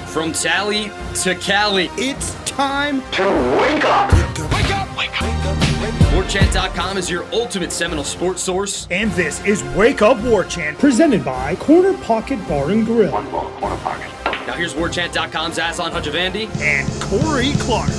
From Tally to Cali, it's time to wake up. Wake up! Wake up! Warchant.com is your ultimate Seminole sports source. And this is Wake Up Warchant, presented by Corner Pocket Bar and Grill. One more Corner Pocket. Now here's Warchant.com's Aslan Hutchavandi and Corey Clark.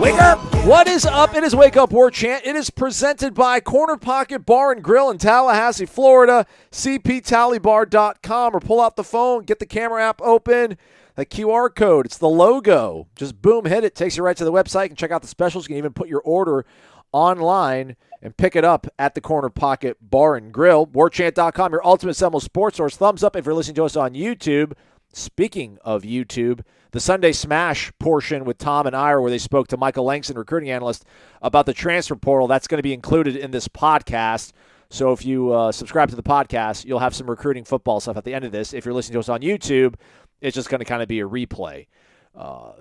Wake up! What is up? It is Wake Up Warchant. It is presented by Corner Pocket Bar and Grill in Tallahassee, Florida. CPTallybar.com or pull out the phone, get the camera app open. The QR code, it's the logo. Just boom, hit it. Takes you right to the website. You can check out the specials. You can even put your order online and pick it up at the Corner Pocket Bar and Grill. Warchant.com, your ultimate Seminole sports source. Thumbs up if you're listening to us on YouTube. Speaking of YouTube, the Sunday Smash portion with Tom and Ira, where they spoke to Michael Langston, recruiting analyst, about the transfer portal, that's going to be included in this podcast. So if you subscribe to the podcast, you'll have some recruiting football stuff at the end of this. If you're listening to us on YouTube, it's just going to kind of be a replay.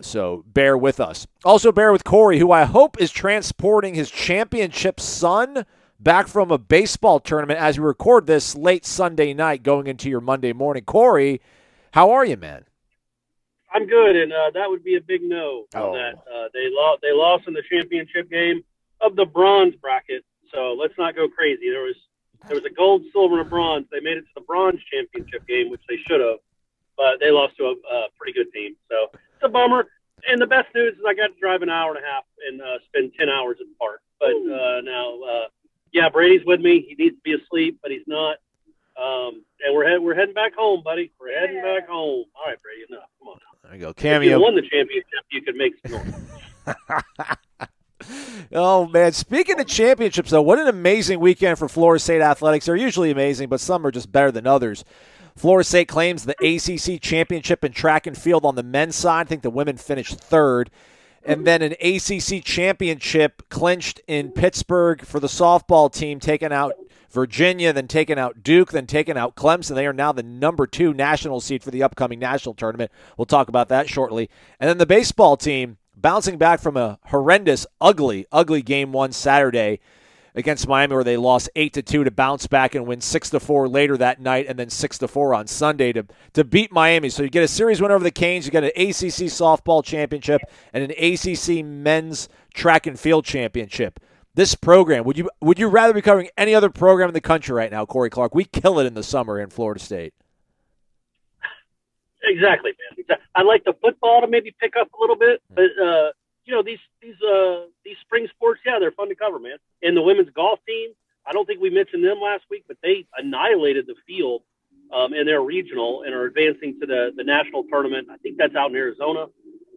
So bear with us. Also bear with Corey, who I hope is transporting his championship son back from a baseball tournament as we record this late Sunday night going into your Monday morning. Corey, how are you, man? I'm good, and that would be a big no on that. They lost in the championship game of the bronze bracket, so let's not go crazy. There was a gold, silver, and a bronze. They made it to the bronze championship game, which they should have, but they lost to a pretty good team. So it's a bummer. And the best news is I got to drive an hour and a half and spend 10 hours in the park. But now, Brady's with me. He needs to be asleep, but he's not. And we're heading back home, buddy. We're heading back home. All right, Brady, enough. Come on. There you go. Cameo. If you won the championship, you could make some noise. Oh, man. Speaking of championships, though, what an amazing weekend for Florida State athletics. They're usually amazing, but some are just better than others. Florida State claims the ACC championship in track and field on the men's side. I think the women finished third. And then an ACC championship clinched in Pittsburgh for the softball team, taking out Virginia, then taking out Duke, then taking out Clemson. They are now the number 2 national seed for the upcoming national tournament. We'll talk about that shortly. And then the baseball team bouncing back from a horrendous, ugly game one Saturday against Miami, where they lost 8-2 to bounce back and win 6-4 later that night, and then 6-4 on Sunday to beat Miami. So you get a series win over the Canes, you get an ACC softball championship, and an ACC men's track and field championship. This program, would you rather be covering any other program in the country right now, Corey Clark? We kill it in the summer in Florida State. Exactly, man. I'd like the football to maybe pick up a little bit, but these spring sports, they're fun to cover, man. And the women's golf team, I don't think we mentioned them last week, but they annihilated the field in their regional and are advancing to the national tournament. I think that's out in Arizona.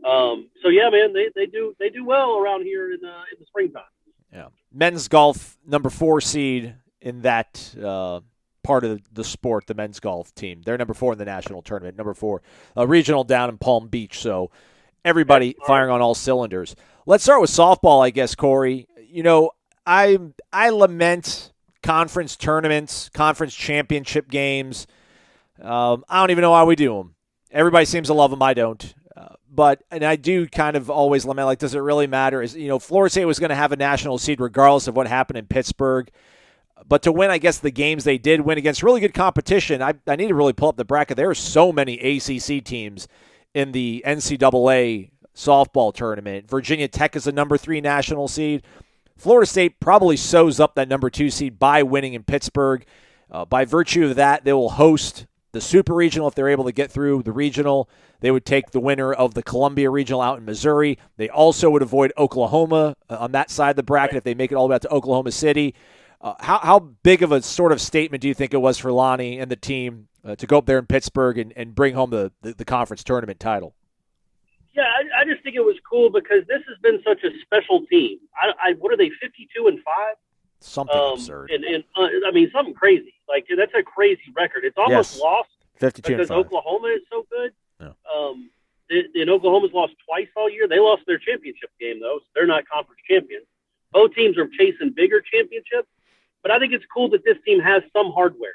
Man, they do well around here in the springtime. Yeah, men's golf number 4 seed in that part of the sport, the men's golf team. They're number 4 in the national tournament, number 4 regional down in Palm Beach. So everybody firing on all cylinders. Let's start with softball, I guess, Corey. You know, I lament conference tournaments, conference championship games. I don't even know why we do them. Everybody seems to love them. I don't. And I do kind of always lament, like, does it really matter? Florida State was going to have a national seed regardless of what happened in Pittsburgh. But to win, I guess, the games they did win against really good competition, I need to really pull up the bracket. There are so many ACC teams in the NCAA softball tournament. Virginia Tech is a number 3 national seed. Florida State probably sews up that number 2 seed by winning in Pittsburgh. By virtue of that, they will host the Super Regional if they're able to get through the regional. They would take the winner of the Columbia Regional out in Missouri. They also would avoid Oklahoma on that side of the bracket if they make it all the way out to Oklahoma City. How big of a sort of statement do you think it was for Lonnie and the team to go up there in Pittsburgh and bring home the conference tournament title? Yeah, I just think it was cool because this has been such a special team. What are they, 52-5? Something absurd. And something crazy. Like, that's a crazy record. It's almost lost 52-5. Because Oklahoma is so good. Yeah. And Oklahoma's lost twice all year. They lost their championship game, though, so they're not conference champions. Both teams are chasing bigger championships, but I think it's cool that this team has some hardware.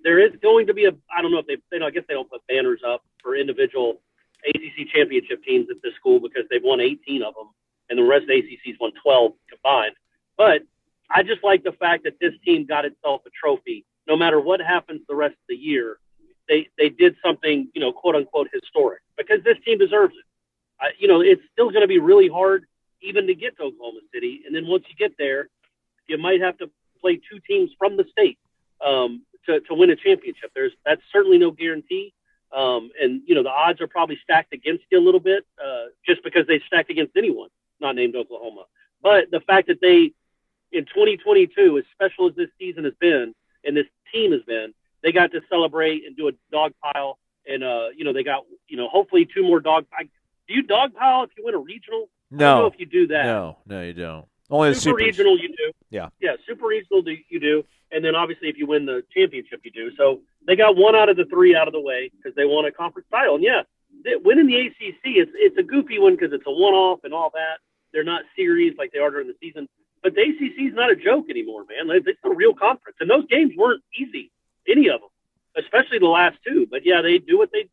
There is going to be I don't know if I guess they don't put banners up for individual ACC championship teams at this school because they've won 18 of them, and the rest of the ACC's won 12 combined. But I just like the fact that this team got itself a trophy. No matter what happens the rest of the year, they did something, quote unquote historic, because this team deserves it. It's still going to be really hard even to get to Oklahoma City. And then once you get there, you might have to play two teams from the state to win a championship. That's certainly no guarantee. And the odds are probably stacked against you a little bit just because they stacked against anyone not named Oklahoma. But the fact that they, in 2022, as special as this season has been and this team has been, they got to celebrate and do a dog pile. And, they got, hopefully two more dog piles. Do you dog pile if you win a regional? No. I don't know if you do that. No, you don't. Only the super regional you do. Yeah. Yeah, super regional you do. And then obviously if you win the championship you do. So they got one out of the three out of the way because they won a conference title. And, winning the ACC, it's a goofy one because it's a one-off and all that. They're not series like they are during the season. But the ACC is not a joke anymore, man. It's a real conference. And those games weren't easy, any of them, especially the last two. But, they do what they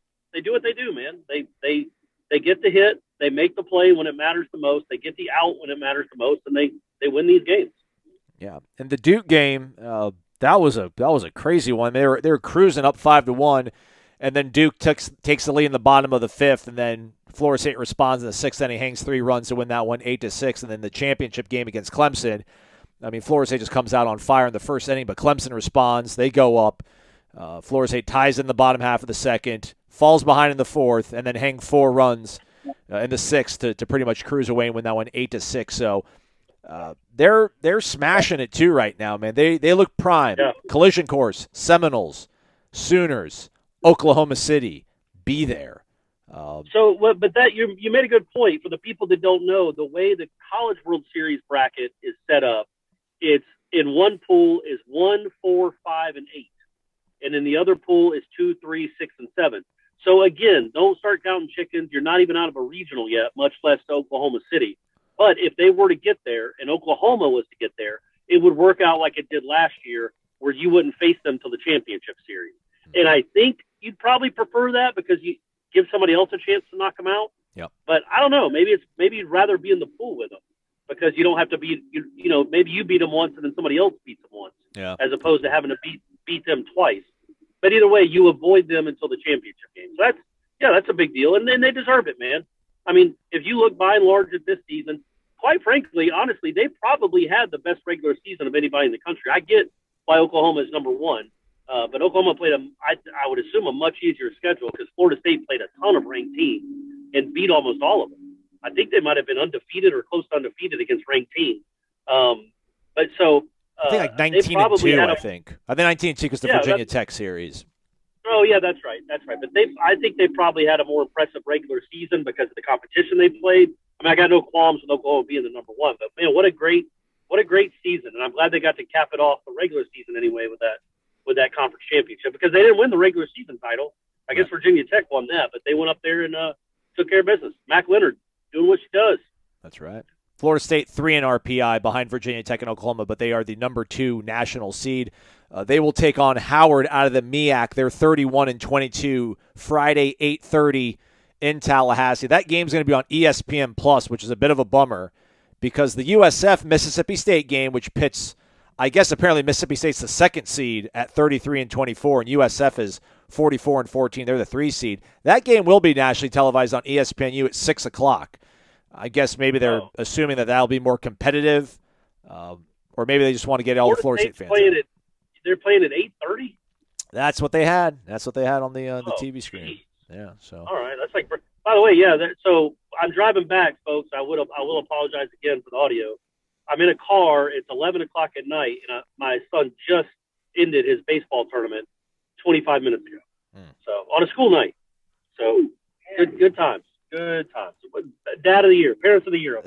do, man. They get the hit. They make the play when it matters the most. They get the out when it matters the most, and they win these games. Yeah, and the Duke game, that was a crazy one. They were cruising up 5-1, and then Duke takes the lead in the bottom of the fifth, and then Florida State responds in the sixth inning, hangs 3 runs to win that one 8-6, and then the championship game against Clemson. I mean, Florida State just comes out on fire in the first inning, but Clemson responds. They go up. Florida State ties in the bottom half of the second, falls behind in the fourth, and then hang 4 runs in the sixth to pretty much cruise away and win that one 8-6. So they're smashing it too right now, man. They look prime. Yeah. Collision course, Seminoles, Sooners, Oklahoma City, be there. But that you made a good point. For the people that don't know, the way the College World Series bracket is set up, it's in one pool is 1, 4, 5, and 8. And in the other pool is 2, 3, 6, and 7. So again, don't start counting chickens. You're not even out of a regional yet, much less to Oklahoma City. But if they were to get there and Oklahoma was to get there, it would work out like it did last year where you wouldn't face them till the championship series. And I think you'd probably prefer that because you give somebody else a chance to knock them out. Yep. But I don't know. Maybe you'd rather be in the pool with them because you don't have to be, maybe you beat them once and then somebody else beats them once, as opposed to having to beat them twice. But either way, you avoid them until the championship game. So that's a big deal. And then they deserve it, man. I mean, if you look by and large at this season, quite frankly, honestly, they probably had the best regular season of anybody in the country. I get why Oklahoma is number one, but Oklahoma played I would assume a much easier schedule because Florida State played a ton of ranked teams and beat almost all of them. I think they might have been undefeated or close to undefeated against ranked teams. I think like 19-2, I think 19-2 because the Virginia Tech series. Oh, yeah, that's right. But I think they probably had a more impressive regular season because of the competition they played. I mean, I got no qualms with Oklahoma being the number one, but man, what a great season. And I'm glad they got to cap it off the regular season anyway with that conference championship because they didn't win the regular season title. I guess Virginia Tech won that, but they went up there and took care of business. Mac Leonard doing what she does. That's right. Florida State 3 in RPI behind Virginia Tech and Oklahoma, but they are the number 2 national seed. They will take on Howard out of the MEAC. They're 31-22, Friday 8:30 in Tallahassee. That game's going to be on ESPN Plus, which is a bit of a bummer because the USF Mississippi State game, which pits, I guess apparently Mississippi State's the 2nd seed at 33-24, and USF is 44-14. They're the 3 seed. That game will be nationally televised on ESPNU at 6 o'clock. I guess maybe they're assuming that that'll be more competitive, or maybe they just want to get all the Florida State fans. They're playing at 8:30. That's what they had. That's what they had on the TV screen. Geez. Yeah. So. All right. That's like. By the way, yeah. So I'm driving back, folks. I will apologize again for the audio. I'm in a car. It's 11 o'clock at night, and my son just ended his baseball tournament 25 minutes ago. So on a school night. So good times. Good times. Dad of the year, parents of the year.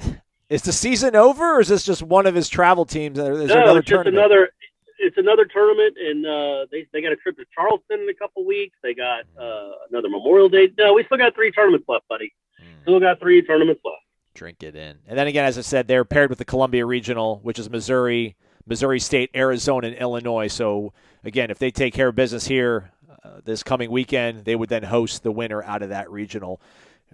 Is the season over, or is this just one of his travel teams? It's another tournament, and they got a trip to Charleston in a couple weeks. They got another Memorial Day. No, we still got 3 tournaments left, buddy. Still got 3 tournaments left. Drink it in. And then again, as I said, they're paired with the Columbia Regional, which is Missouri State, Arizona, and Illinois. So, again, if they take care of business here this coming weekend, they would then host the winner out of that regional.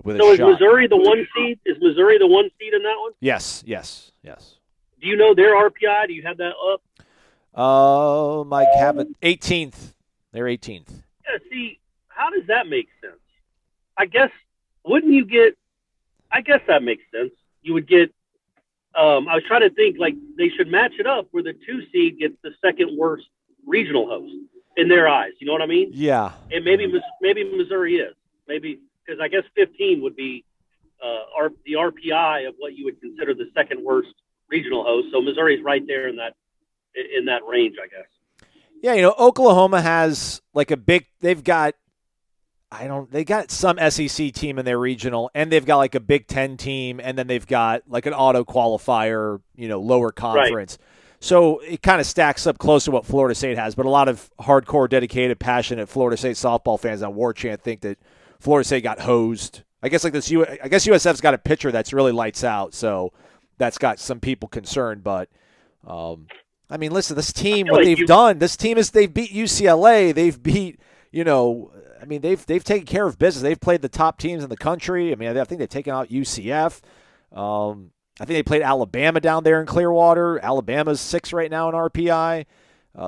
Is Missouri the 1 seed? Is Missouri the 1 seed in that one? Yes. Do you know their RPI? Do you have that up? I have it 18th. They're 18th. Yeah, see, that make sense? I guess that makes sense. You would get, I was trying to think, like, they should match it up where the 2 seed gets the second worst regional host in their eyes. You know what I mean? Yeah. And maybe Missouri is. Maybe, because I guess 15 would be the RPI of what you would consider the second worst regional host. So Missouri's right there in that range, I guess. Yeah, Oklahoma has like they've got some SEC team in their regional, and they've got like a Big Ten team, and then they've got like an auto qualifier, lower conference. Right. So it kind of stacks up close to what Florida State has, but a lot of hardcore, dedicated, passionate Florida State softball fans on Warchant think that Florida State got hosed. I guess USF's got a pitcher that's really lights out, so that's got some people concerned. But listen, this team, what they've done, they've beat UCLA, they've beat, they've taken care of business. They've played the top teams in the country. I think they've taken out UCF. I think they played Alabama down there in Clearwater. Alabama's 6 right now in RPI.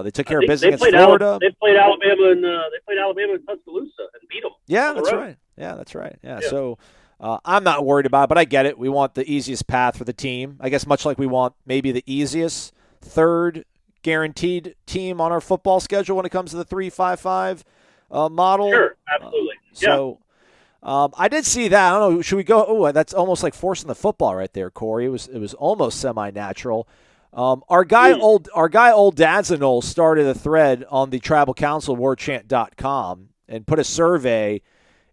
They took care of business against Florida. They played Alabama in Tuscaloosa and beat them. Yeah, that's right. Yeah, that's right. Yeah. So I'm not worried about it, but I get it. We want the easiest path for the team. I guess much like we want maybe the easiest third guaranteed team on our football schedule when it comes to the 3-5-5 model. Sure, absolutely. So I did see that. I don't know. Should we go? Oh, that's almost like forcing the football right there, Corey. It was almost semi-natural. Our guy old Dad's started a thread on the Tribal Council Warchant.com and put a survey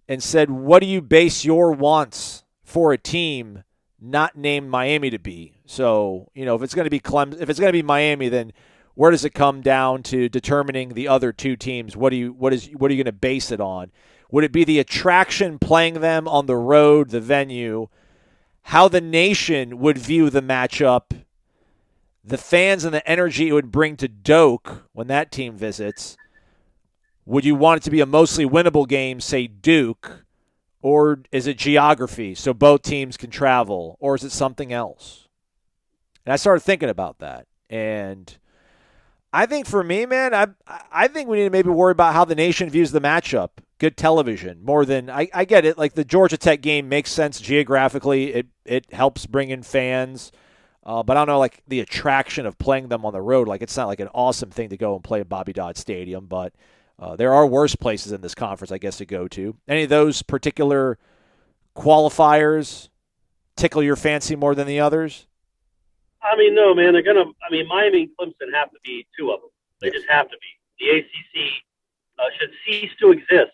and said, "What do you base your wants for a team not named Miami to be?" So if it's going to be if it's going to be Miami, then where does it come down to determining the other 2 teams? What are you going to base it on? Would it be the attraction playing them on the road, the venue, how the nation would view the matchup, the fans and the energy it would bring to Doak when that team visits? Would you want it to be a mostly winnable game, say Duke, or is it geography so both teams can travel, or is it something else? And I started thinking about that, and I think for me, man, I think we need to maybe worry about how the nation views the matchup. Good television, more than I get it. Like the Georgia Tech game makes sense geographically. It helps bring in fans, but I don't know, like the attraction of playing them on the road. Like it's not like an awesome thing to go and play at Bobby Dodd Stadium, but there are worse places in this conference, I guess, to go to. Any of those particular qualifiers tickle your fancy more than the others? No, man. Miami and Clemson have to be 2 of them. They just have to be. The ACC should cease to exist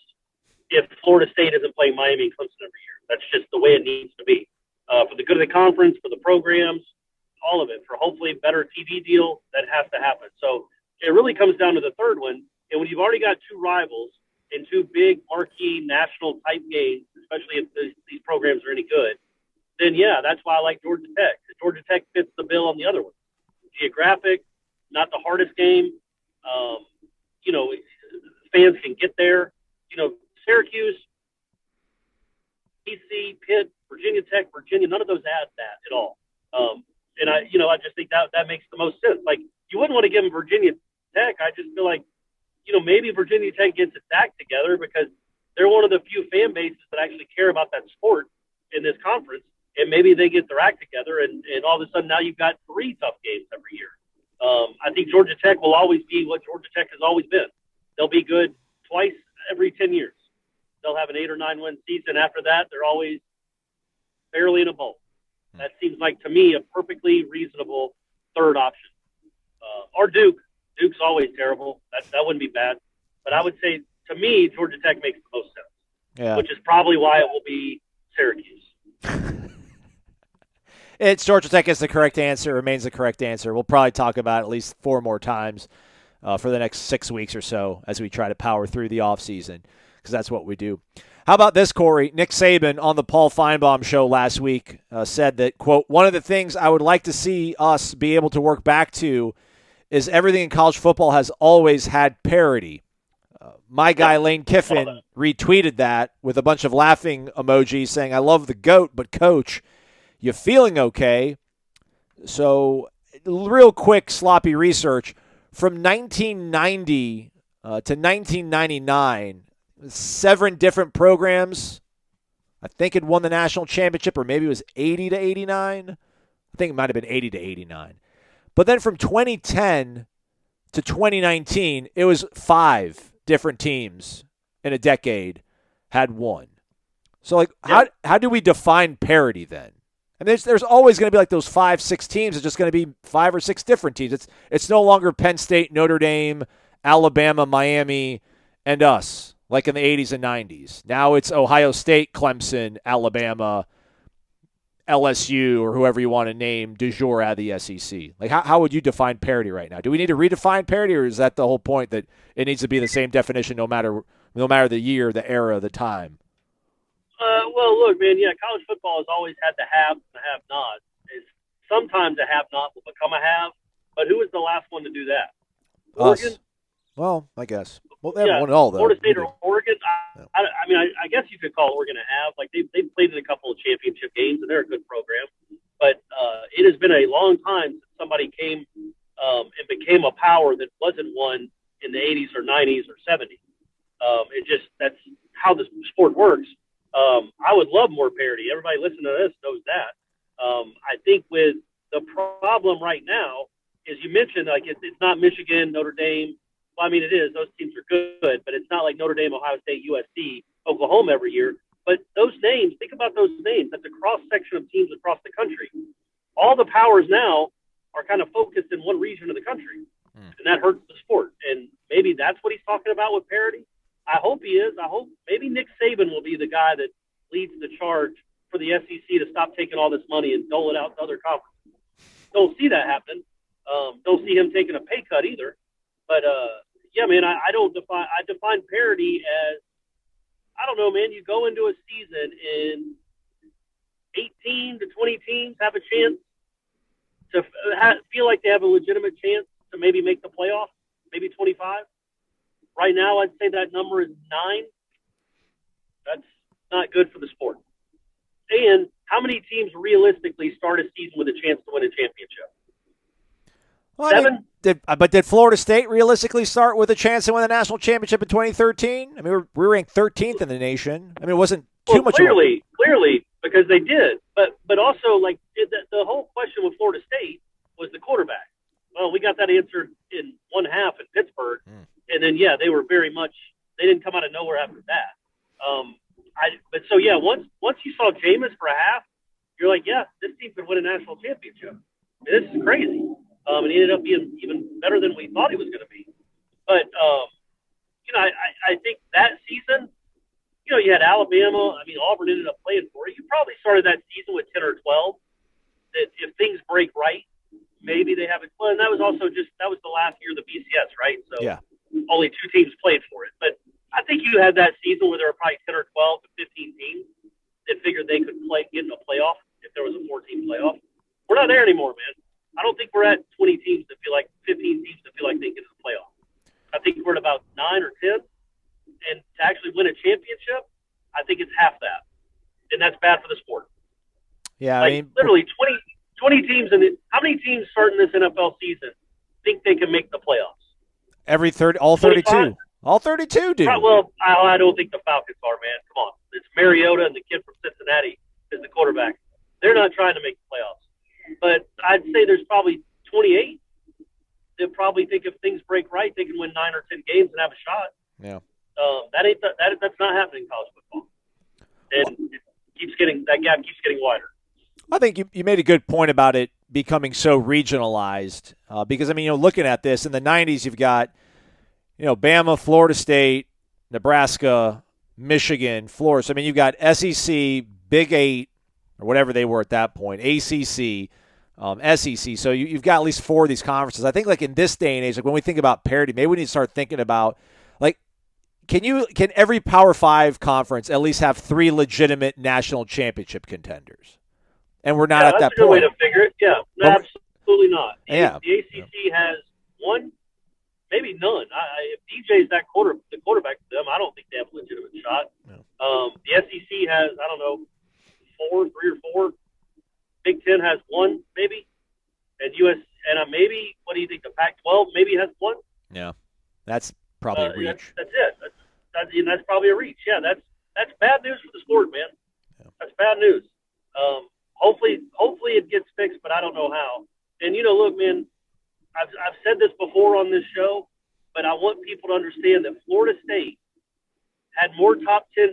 if Florida State isn't playing Miami and Clemson every year. That's just the way it needs to be. For the good of the conference, for the programs, all of it, for hopefully a better TV deal, that has to happen. So it really comes down to the third one. And when you've already got 2 rivals and 2 big marquee national type games, especially if these programs are any good, then yeah, that's why I like Georgia Tech. Georgia Tech fits the bill on the other one. Geographic, not the hardest game. Fans can get there. Syracuse, BC, Pitt, Virginia Tech, none of those add that at all. And I just think that makes the most sense. Like, you wouldn't want to give them Virginia Tech. I just feel like, maybe Virginia Tech gets its act together because they're one of the few fan bases that actually care about that sport in this conference. And maybe they get their act together, and all of a sudden now you've got 3 tough games every year. I think Georgia Tech will always be what Georgia Tech has always been. They'll be good twice every 10 years. They'll have an 8 or 9 win season. After that, they're always barely in a bowl. That seems like, to me, a perfectly reasonable third option. Or Duke. Duke's always terrible. That wouldn't be bad. But I would say, to me, Georgia Tech makes the most sense, which is probably why it will be Syracuse. It's Georgia Tech is the correct answer, remains the correct answer. We'll probably talk about it at least 4 more times for the next 6 weeks or so as we try to power through the offseason, because that's what we do. How about this, Corey? Nick Saban on the Paul Feinbaum show last week said that, quote, "One of the things I would like to see us be able to work back to is everything in college football has always had parity." My guy Lane Kiffin retweeted that with a bunch of laughing emojis saying, "I love the GOAT, but coach, you feeling okay?" So real quick sloppy research. From 1990 to 1999, 7 different programs, I think, had won the national championship, or maybe it was 80 to 89. I think it might have been 80 to 89. But then from 2010 to 2019, it was 5 different teams in a decade had won. So, like, how do we define parity then? And there's always going to be like those 5-6 teams. It's just going to be 5 or 6 different teams. It's no longer Penn State, Notre Dame, Alabama, Miami, and us, like in the 80s and 90s. Now it's Ohio State, Clemson, Alabama, LSU, or whoever you want to name du jour out of the SEC. Like, how would you define parity right now? Do we need to redefine parity, or is that the whole point, that it needs to be the same definition no matter the year, the era, the time? Well, look, man, college football has always had the haves and the have-nots. Sometimes a have-not will become a have, but who was the last one to do that? Oregon? Us. Well, I guess. Well, they haven't won it all, though. Florida State or Oregon? I guess you could call Oregon a have. Like, they've played in a couple of championship games, and they're a good program. But it has been a long time since somebody came and became a power that wasn't one in the 80s or 90s or 70s. That's how the sport works. I would love more parity. Everybody listening to this knows that. I think with the problem right now is, you mentioned, like, it's not Michigan, Notre Dame. Well, I mean, it is. Those teams are good, but it's not like Notre Dame, Ohio State, USC, Oklahoma every year. But those names, think about those names. That's a cross-section of teams across the country. All the powers now are kind of focused in one region of the country, and that hurts the sport. And maybe that's what he's talking about with parity. I hope he is. I hope maybe Nick Saban will be the guy that leads the charge for the SEC to stop taking all this money and dole it out to other conferences. Don't see that happen. Don't see him taking a pay cut either. But, man, I define parity as, I don't know, man, you go into a season and 18 to 20 teams have a chance to feel like they have a legitimate chance to maybe make the playoff, maybe 25. Right now, I'd say that number is 9. That's not good for the sport. And how many teams realistically start a season with a chance to win a championship? Well, 7? Did Florida State realistically start with a chance to win the national championship in 2013? I mean, we were ranked 13th in the nation. I mean, it wasn't too much. Clearly, because they did. But also, like, the whole question with Florida State was the quarterback. Well, we got that answered in one half in Pittsburgh. And then, they were very much – they didn't come out of nowhere after that. Once you saw Jameis for a half, you're like, this team could win a national championship. I mean, this is crazy. And he ended up being even better than we thought he was going to be. But, I think that season, you had Alabama. I mean, Auburn ended up playing for it. You probably started that season with 10 or 12. That if things break right, maybe they have it. Well, and that was also that was the last year of the BCS, right? So only 2 teams played for it. But I think you had that season where there were probably 10 or 12 to 15 teams that figured they could get in a playoff if there was a 4-team playoff. We're not there anymore, man. I don't think we're at 20 teams that feel like 15 teams that feel like they can get in the playoff. I think we're at about 9 or 10. And to actually win a championship, I think it's half that. And that's bad for the sport. Yeah, like, I mean, literally 20 teams. How many teams starting this NFL season think they can make the playoffs? All 32. All 32 do. Well, I don't think the Falcons are, man. Come on. It's Mariota and the kid from Cincinnati is the quarterback. They're not trying to make the playoffs. But I'd say there's probably 28 that probably think if things break right, they can win 9 or 10 games and have a shot. Yeah. That's not happening in college football. And that gap keeps getting wider. I think you made a good point about it becoming so regionalized because, I mean, looking at this, in the 90s you've got, Bama, Florida State, Nebraska, Michigan, Florida. So, I mean, you've got SEC, Big 8, or whatever they were at that point, ACC, SEC. So you've got at least 4 of these conferences. I think, like, in this day and age, like when we think about parity, maybe we need to start thinking about, like, can every Power 5 conference at least have 3 legitimate national championship contenders? And we're not at that point. That's a good way to figure it. Yeah, no, absolutely not. The ACC has 1, maybe none. If DJ's the quarterback for them, I don't think they have a legitimate shot. No. The SEC has, 3 or 4. Big Ten has 1, maybe. And what do you think? The Pac-12 maybe has 1. Yeah, that's probably a reach. That's it. that's probably a reach. Yeah, that's bad news for the sport, man. That's bad news. Hopefully it gets fixed, but I don't know how. And look, man, I've said this before on this show, but I want people to understand that Florida State had more top 5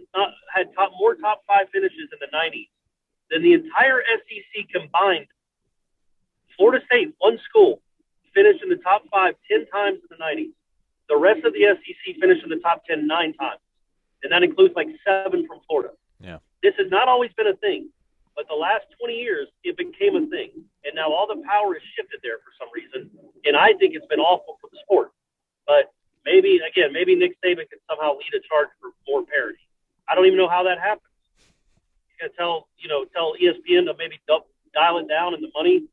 finishes in the 90s than the entire SEC combined. Florida State, one school, finished in the top 5 10 times in the 90s. The rest of the SEC finished in the top 10 9 times, and that includes like 7 from Florida. Yeah. This has not always been a thing, but the last 20 years it became a thing, and now all the power is shifted there for some reason, and I think it's been awful for the sport. But maybe Nick Saban can somehow lead a charge for more parity. I don't even know how that happens. You got to tell ESPN to maybe dial it down in the money,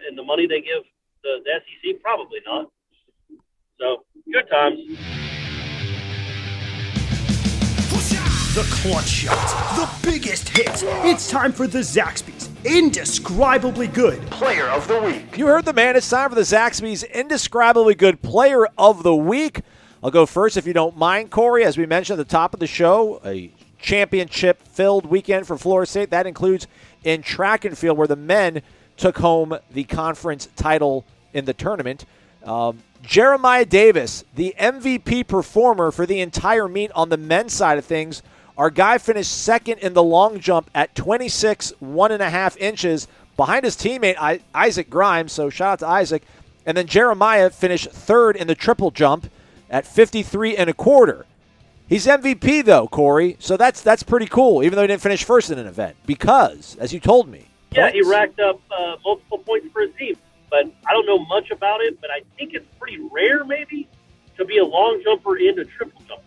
in the money they give the SEC. Probably not. So good times. The clutch shot, the biggest hits. It's time for the Zaxby's Indescribably Good Player of the Week. You heard the man. It's time for the Zaxby's Indescribably Good Player of the Week. I'll go first if you don't mind, Corey. As we mentioned at the top of the show, a championship-filled weekend for Florida State. That includes in track and field, where the men took home the conference title in the tournament. Jeremiah Davis, the MVP performer for the entire meet on the men's side of things. Our guy finished second in the long jump at 26 1.5 inches behind his teammate Isaac Grimes, so shout out to Isaac. And then Jeremiah finished third in the triple jump at 53 1/4. He's MVP though, Corey, so that's pretty cool, even though he didn't finish first in an event, because, as you told me. Yeah, he racked up multiple points for his team, but I don't know much about it, but I think it's pretty rare maybe to be a long jumper and a triple jumper.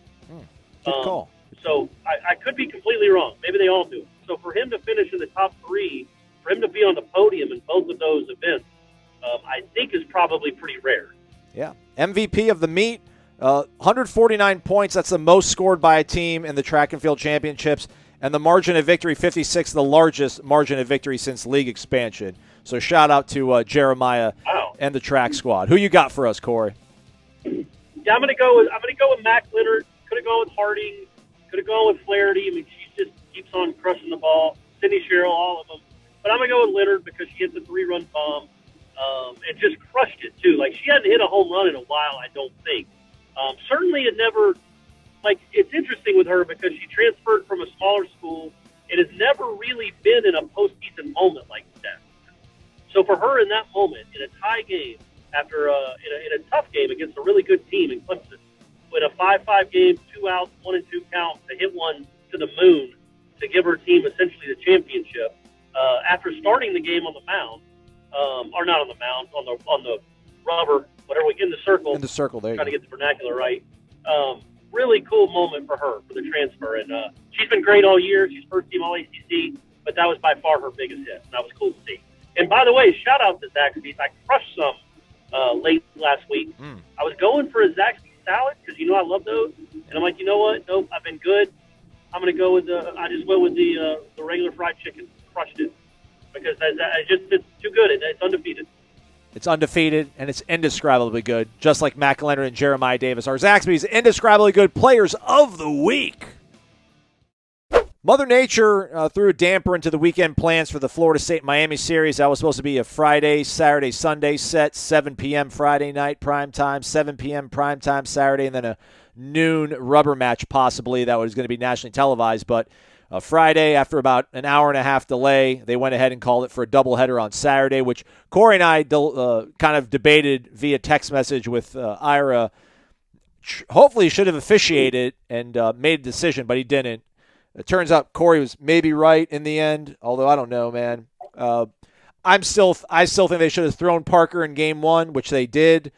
Good call. So I could be completely wrong. Maybe they all do. So for him to finish in the top 3, for him to be on the podium in both of those events, I think is probably pretty rare. Yeah. MVP of the meet, 149 points. That's the most scored by a team in the track and field championships. And the margin of victory, 56, the largest margin of victory since league expansion. So shout out to Jeremiah and the track squad. Who you got for us, Corey? Yeah, I'm gonna go with Mac Leonard. Could have gone with Harding. Could have gone with Flaherty. I mean, she just keeps on crushing the ball. Sydney Sherrill, all of them. But I'm going to go with Leonard because she hit the 3-run bomb and just crushed it, too. Like, she hadn't hit a home run in a while, I don't think. Certainly it never – like, it's interesting with her because she transferred from a smaller school. It has never really been in a postseason moment like that. So for her in that moment, in a tie game, after in a tough game against a really good team in Clemson, with a 5-5 game, 2 outs, 1-2 count, to hit one to the moon to give her team essentially the championship. After starting the game on the mound, or not on the mound, on the rubber, whatever, in the circle. In the circle, there you trying to get the vernacular right. Really cool moment for her for the transfer, and she's been great all year. She's first team All ACC, but that was by far her biggest hit, and that was cool to see. And by the way, shout out to Zaxby's. I crushed some late last week. I was going for a Zaxby salad because I love those, and I'm like, you know what? Nope, I've been good. I'm gonna go with I just went with the regular fried chicken. Crushed it because it's too good. It's undefeated. It's undefeated, and it's indescribably good, just like Mac Leonard and Jeremiah Davis. Our Zaxby's Indescribably Good Players of the Week. Mother Nature threw a damper into the weekend plans for the Florida State-Miami series. That was supposed to be a Friday, Saturday, Sunday set, 7 p.m. Friday night primetime, 7 p.m. primetime Saturday, and then a noon rubber match possibly that was going to be nationally televised. But Friday, after about an hour and a half delay, they went ahead and called it for a doubleheader on Saturday, which Corey and I kind of debated via text message with Ira. Hopefully he should have officiated and made a decision, but he didn't. It turns out Corey was maybe right in the end, although I don't know, man. I still think they should have thrown Parker in Game 1, which they did,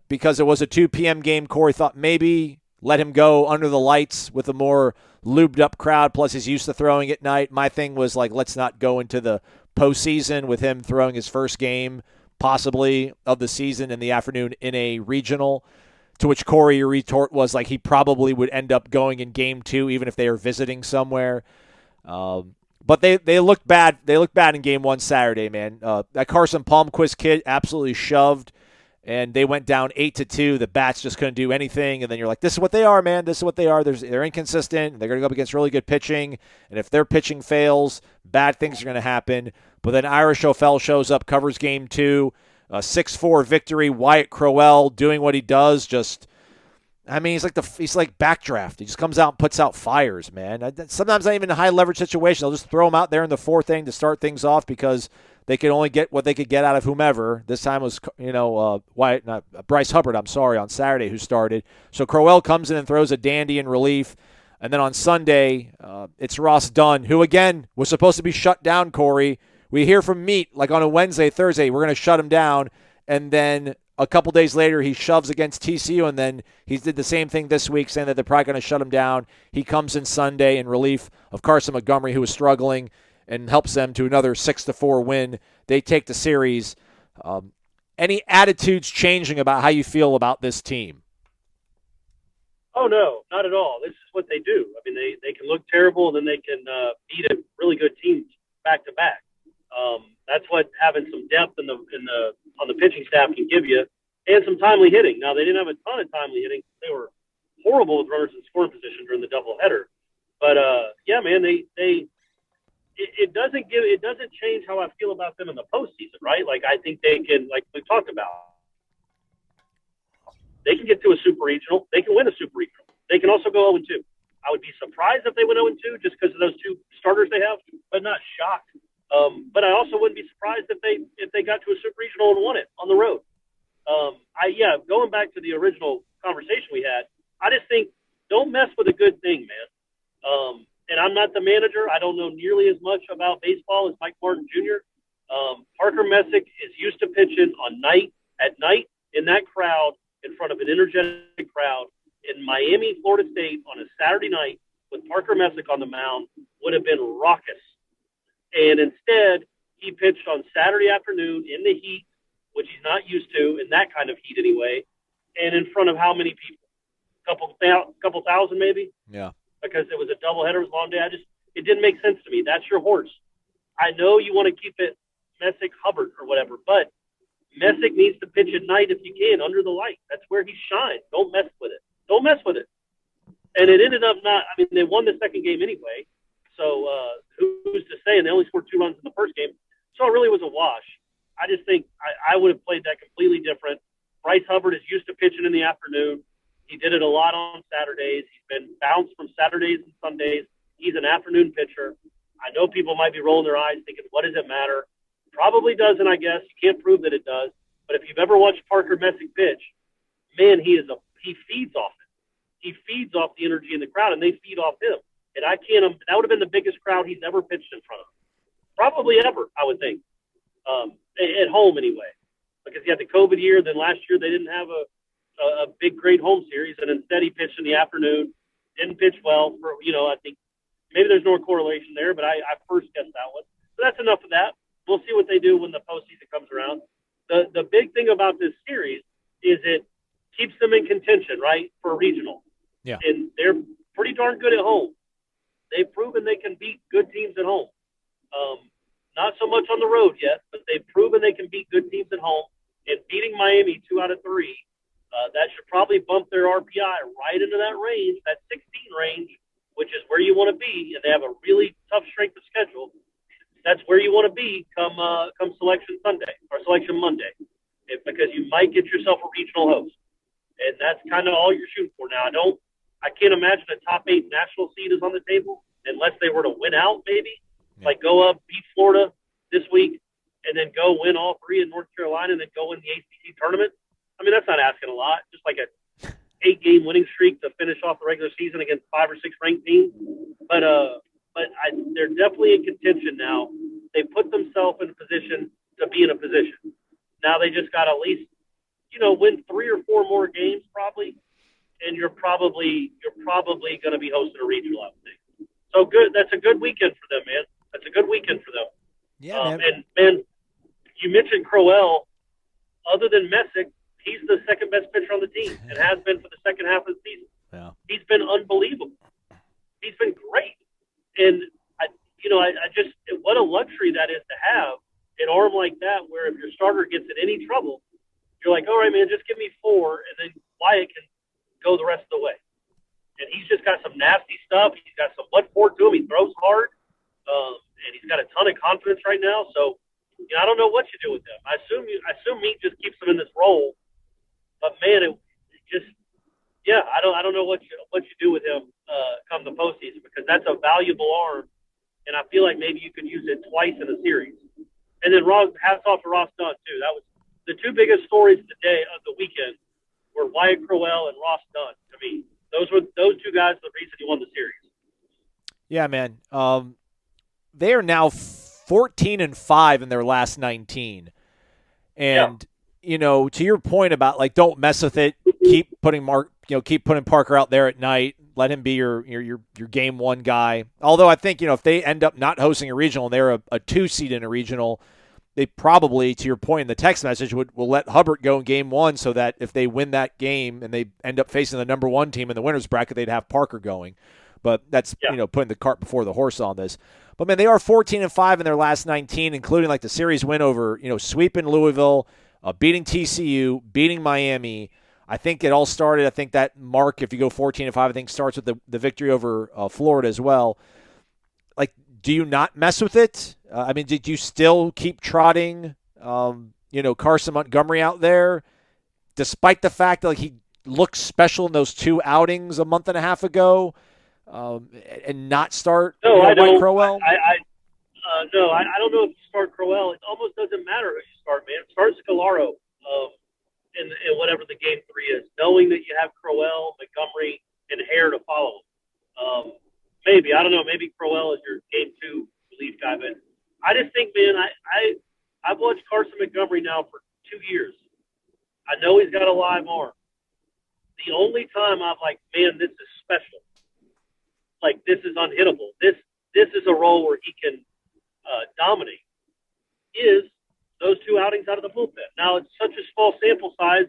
because it was a 2 p.m. game. Corey thought maybe let him go under the lights with a more lubed-up crowd, plus he's used to throwing at night. My thing was, like, let's not go into the postseason with him throwing his first game, possibly, of the season in the afternoon in a regional. To which Corey, your retort was like he probably would end up going in Game 2, even if they are visiting somewhere. But they looked bad. They looked bad in Game 1 Saturday, man. That Carson Palmquist kid absolutely shoved and they went down 8-2. The bats just couldn't do anything, and then you're like, this is what they are, man. This is what they are. They're inconsistent. They're going to go up against really good pitching, and if their pitching fails, bad things are going to happen. But then Ira Tom shows up, covers game 2, 6-4 victory. Wyatt Crowell doing what he does, he's like backdraft. He just comes out and puts out fires, man. Sometimes not even a high leverage situation. They'll just throw him out there in the 4th inning to start things off because they can only get what they could get out of whomever. This time was, Bryce Hubbard, on Saturday who started. So Crowell comes in and throws a dandy in relief. And then on Sunday, it's Ross Dunn, who, again, was supposed to be shut down, Corey. We hear from Meat, like on a Wednesday, Thursday, we're going to shut him down. And then a couple days later, he shoves against TCU, and then he did the same thing this week, saying that they're probably going to shut him down. He comes in Sunday in relief of Carson Montgomery, who was struggling, and helps them to another 6-4 win. They take the series. Any attitudes changing about how you feel about this team? Oh, no, not at all. This is what they do. I mean, they can look terrible, and then they can beat a really good teams back to back. That's what having some depth on the pitching staff can give you, and some timely hitting. Now, they didn't have a ton of timely hitting. They were horrible with runners in scoring position during the doubleheader. But yeah, man, it doesn't change how I feel about them in the postseason, right? Like, I think they can, like we talked about, they can get to a super regional. They can win a super regional. They can also go 0-2. I would be surprised if they went 0-2 just because of those 2 starters they have, but not shocked. But I also wouldn't be surprised if they got to a super regional and won it on the road. Going back to the original conversation we had, I just think don't mess with a good thing, man. And I'm not the manager. I don't know nearly as much about baseball as Mike Martin Jr. Parker Messick is used to pitching at night in that crowd, in front of an energetic crowd in Miami, Florida State on a Saturday night with Parker Messick on the mound would have been raucous. And instead, he pitched on Saturday afternoon in the heat, which he's not used to, in that kind of heat anyway, and in front of how many people? Couple thousand maybe? Yeah. Because it was a doubleheader, it was a long day. It didn't make sense to me. That's your horse. I know you want to keep it Messick Hubbard or whatever, but Messick needs to pitch at night if you can, under the light. That's where he shines. Don't mess with it. Don't mess with it. And it ended up they won the second game anyway. So who's to say? And they only scored 2 runs in the first game. So it really was a wash. I just think I would have played that completely different. Bryce Hubbard is used to pitching in the afternoon. He did it a lot on Saturdays. He's been bounced from Saturdays and Sundays. He's an afternoon pitcher. I know people might be rolling their eyes thinking, what does it matter? Probably doesn't, I guess. You can't prove that it does. But if you've ever watched Parker Messick pitch, man, he feeds off it. He feeds off the energy in the crowd, and they feed off him. And that would have been the biggest crowd he's ever pitched in front of. Probably ever, I would think. At home anyway. Because he had the COVID year, then last year they didn't have a big, great home series, and instead he pitched in the afternoon, didn't pitch well for, I think maybe there's no correlation there, but I first guessed that one. So that's enough of that. We'll see what they do when the postseason comes around. The big thing about this series is it keeps them in contention, right, for a regional. Yeah. And they're pretty darn good at home. They've proven they can beat good teams at home. Not so much on the road yet, but they've proven they can beat good teams at home. And beating Miami 2 out of 3, that should probably bump their RPI right into that range, that 16 range, which is where you want to be. And they have a really tough strength of schedule. That's where you want to be come Selection Sunday or Selection Monday, because you might get yourself a regional host. And that's kind of all you're shooting for now. I can't imagine a top 8 national seed is on the table unless they were to win out, maybe. Yeah. Like go up, beat Florida this week, and then go win all 3 in North Carolina, and then go win the ACC tournament. I mean, that's not asking a lot. Just like a 8-game winning streak to finish off the regular season against 5 or 6 ranked teams. But they're definitely in contention now. They put themselves in a position to be in a position. Now they just got to at least, win 3 or 4 more games probably, and you're probably going to be hosting a regional, I would think. So good. That's a good weekend for them, man. That's a good weekend for them. Yeah, man. And man, you mentioned Crowell. Other than Messick, he's the second best pitcher on the team and has been for the second half of the season. Yeah. He's been unbelievable. He's been great. And I just, what a luxury that is to have an arm like that, where if your starter gets in any trouble, you're like, like, all right, man, just give me 4, and then Wyatt can go the rest of the way. And he's just got some nasty stuff. He's got some blood forward to him. He throws hard, and he's got a ton of confidence right now. So, I don't know what you do with him. I assume Meat just keeps him in this role. But man, it just I don't know what you do with him come the postseason, because that's a valuable arm, and I feel like maybe you could use it twice in a series. And then hats off to Ross Dunn too. That was the 2 biggest stories of the weekend were Wyatt Crowell and Ross Dunn to me. Those 2 guys the reason he won the series. Yeah, man. They are now 14-5 in their last 19, and to your point about like don't mess with it. Keep putting Parker out there at night. Let him be your game 1 guy. Although I think if they end up not hosting a regional and they're a 2 seed in a regional, they probably, to your point in the text message, will let Hubbard go in game 1 so that if they win that game and they end up facing the number 1 team in the winner's bracket, they'd have Parker going. But that's putting the cart before the horse on this. But man, they are 14-5 in their last 19, including like the series win over sweeping Louisville, beating TCU, beating Miami. I think it all started. I think that mark, if you go 14-5, I think starts with the victory over Florida as well. Like, do you not mess with it? Did you still keep trotting, Carson Montgomery out there, despite the fact that like he looked special in those 2 outings a month and a half ago, and not start Mike Crowell? No, I don't know if you start Crowell. It almost doesn't matter who you start, man. Start Scalaro in whatever the game 3 is, knowing that you have Crowell, Montgomery, and Hare to follow him. Maybe, I don't know, maybe Crowell is your game 2 relief guy, but I just think, man, I've watched Carson Montgomery now for 2 years. I know he's got a live arm. The only time I'm like, man, this is special. Like, this is unhittable. This is a role where he can dominate, is those 2 outings out of the bullpen. Now, it's such a small sample size,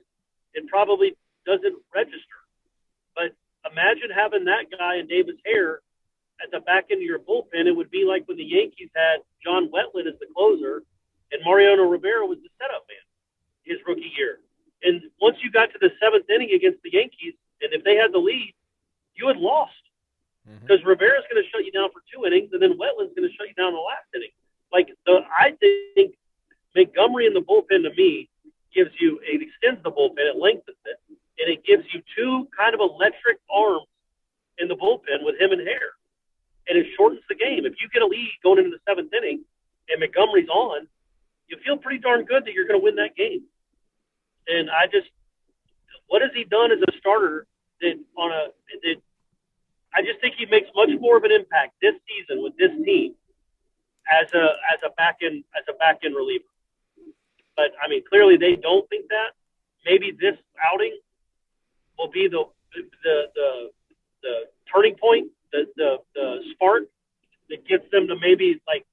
it probably doesn't register. But imagine having that guy and Davis Hare at the back end of your bullpen. It would be like when the Yankees had John Wetland as the closer and Mariano Rivera was the setup man his rookie year. And once you got to the 7th inning against the Yankees, and if they had the lead, you had lost. Because Rivera's going to shut you down for 2 innings, and then Wetland's going to shut you down in the last inning. I think Montgomery in the bullpen, to me, it extends the bullpen, it lengthens it, and it gives you 2 kind of electric arms in the bullpen with him and Hare. And it shortens the game. If you get a lead going into the 7th inning and Montgomery's on, you feel pretty darn good that you're going to win that game. And what has he done as a starter I just think he makes much more of an impact this season with this team as a back end reliever. But clearly they don't think that. Maybe this outing will be the turning point, the spark that gets them to maybe like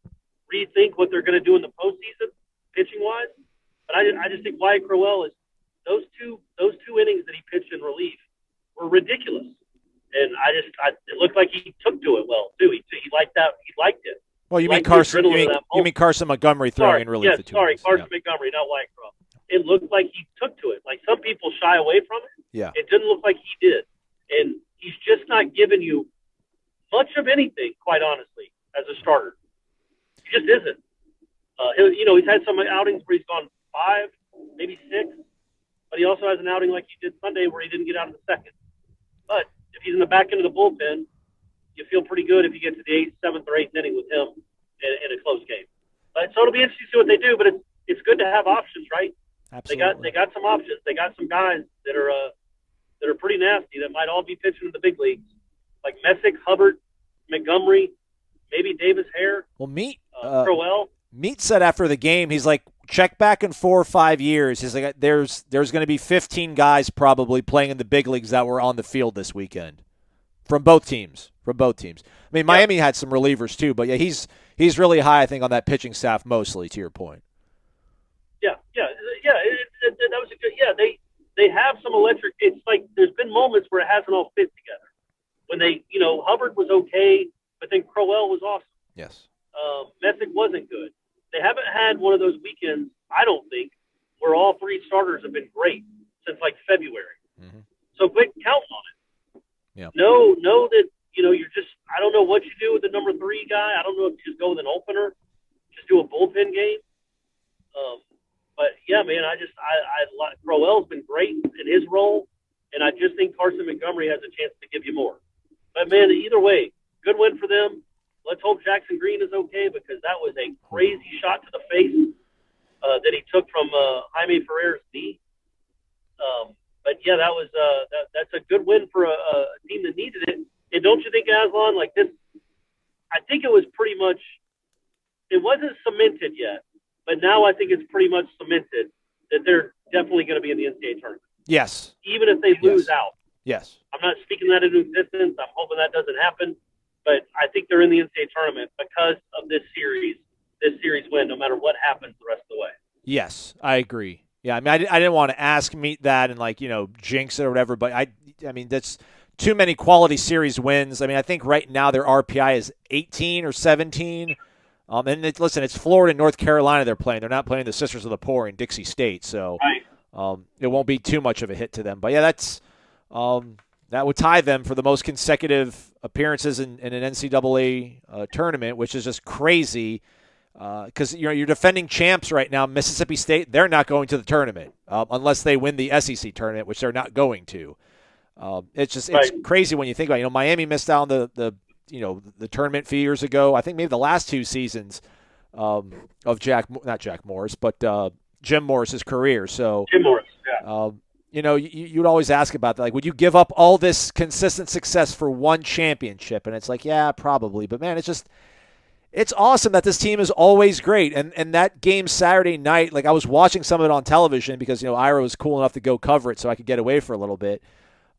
rethink what they're going to do in the postseason, pitching wise. But I just think Wyatt Crowell is those two innings that he pitched in relief were ridiculous. And it looked like he took to it well too. He liked that. He liked it. Well, you mean Carson Montgomery throwing in relief? Carson Montgomery, not Wyatt Crowell. It looked like he took to it. Like some people shy away from it. Yeah. It didn't look like he did, and he's just not giving you much of anything, quite honestly, as a starter. He just isn't. He's had some outings where he's gone 5, maybe 6, but he also has an outing like he did Sunday where he didn't get out of the 2nd. But if he's in the back end of the bullpen, you feel pretty good if you get to the 8th, 7th, or 8th inning with him in a close game. So it'll be interesting to see what they do, but it's good to have options, right? Absolutely. They got some options. They got some guys that are pretty nasty that might all be pitching in the big leagues, like Messick, Hubbard, Montgomery, maybe Davis Hare. Well, Crowell. Meat said after the game, he's like, check back in 4 or 5 years. He's like, there's going to be 15 guys probably playing in the big leagues that were on the field this weekend from both teams. Miami had some relievers too, but yeah, he's really high, I think, on that pitching staff mostly. To your point. Yeah. That was a good. Yeah, they have some electric. It's like there's been moments where it hasn't all fit together. When Hubbard was okay, but then Crowell was awesome. Yes. Messick wasn't good. They haven't had one of those weekends, I don't think, where all three starters have been great since like February. Mm-hmm. So quit counting on it. Yeah. Know that, you're just, I don't know what you do with the number 3 guy. I don't know if you just go with an opener, just do a bullpen game. But yeah, man, I Crowell's been great in his role, and I just think Carson Montgomery has a chance to give you more. But man, either way, good win for them. Let's hope Jackson Green is okay, because that was a crazy shot to the face that he took from Jaime Ferrer's knee. But yeah, that was that's a good win for a team that needed it. And don't you think, Aslan, like this? I think it was pretty much. It wasn't cemented yet, but now I think it's pretty much cemented that they're definitely going to be in the NCAA tournament. Yes. Even if they lose out. Yes. I'm not speaking that into existence. I'm hoping that doesn't happen, but I think they're in the NCAA tournament because of this series win, no matter what happens the rest of the way. Yes, I agree. Yeah, I mean, I didn't want to meet that and jinx it or whatever, but I mean, that's too many quality series wins. I mean, I think right now their RPI is 18 or 17. And it's Florida and North Carolina they're playing. They're not playing the Sisters of the Poor in Dixie State, so it won't be too much of a hit to them. But yeah, that's that would tie them for the most consecutive appearances in an NCAA tournament, which is just crazy. Because you're defending champs right now, Mississippi State. They're not going to the tournament unless they win the SEC tournament, which they're not going to. It's crazy when you think about it. Miami missed out on the tournament a few years ago. I think maybe the last 2 seasons of not Jack Morris, but Jim Morris's career. So Jim Morris, yeah. You'd always ask about that. Like, would you give up all this consistent success for one championship? And it's like, yeah, probably. But man, it's awesome that this team is always great. And that game Saturday night, like I was watching some of it on television because, Ira was cool enough to go cover it so I could get away for a little bit.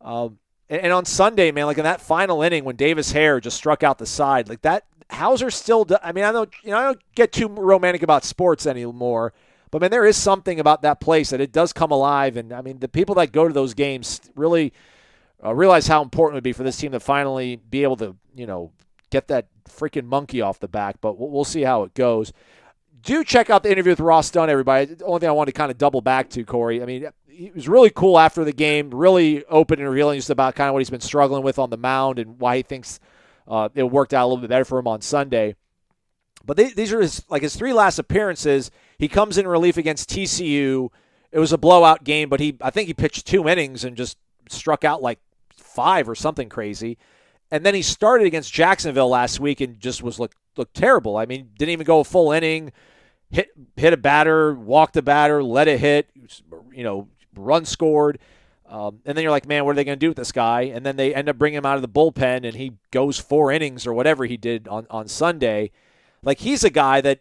And on Sunday, man, like in that final inning when Davis Hare just struck out the side, like that, Hauser still I don't get too romantic about sports anymore, but man, there is something about that place that it does come alive. And I mean, the people that go to those games really realize how important it would be for this team to finally be able to, get that freaking monkey off the back, but we'll see how it goes. Do check out the interview with Ross Dunn, everybody. The only thing I wanted to kind of double back to, Corey, I mean, he was really cool after the game, really open and revealing just about kind of what he's been struggling with on the mound and why he thinks it worked out a little bit better for him on Sunday. But these are his 3 last appearances. He comes in relief against TCU. It was a blowout game, but I think he pitched 2 innings and just struck out like 5 or something crazy. And then he started against Jacksonville last week and just looked terrible. I mean, didn't even go a full inning, hit a batter, walked a batter, let it hit, run scored. And then you're like, man, what are they going to do with this guy? And then they end up bringing him out of the bullpen, and he goes 4 innings or whatever he did on Sunday. Like, he's a guy that,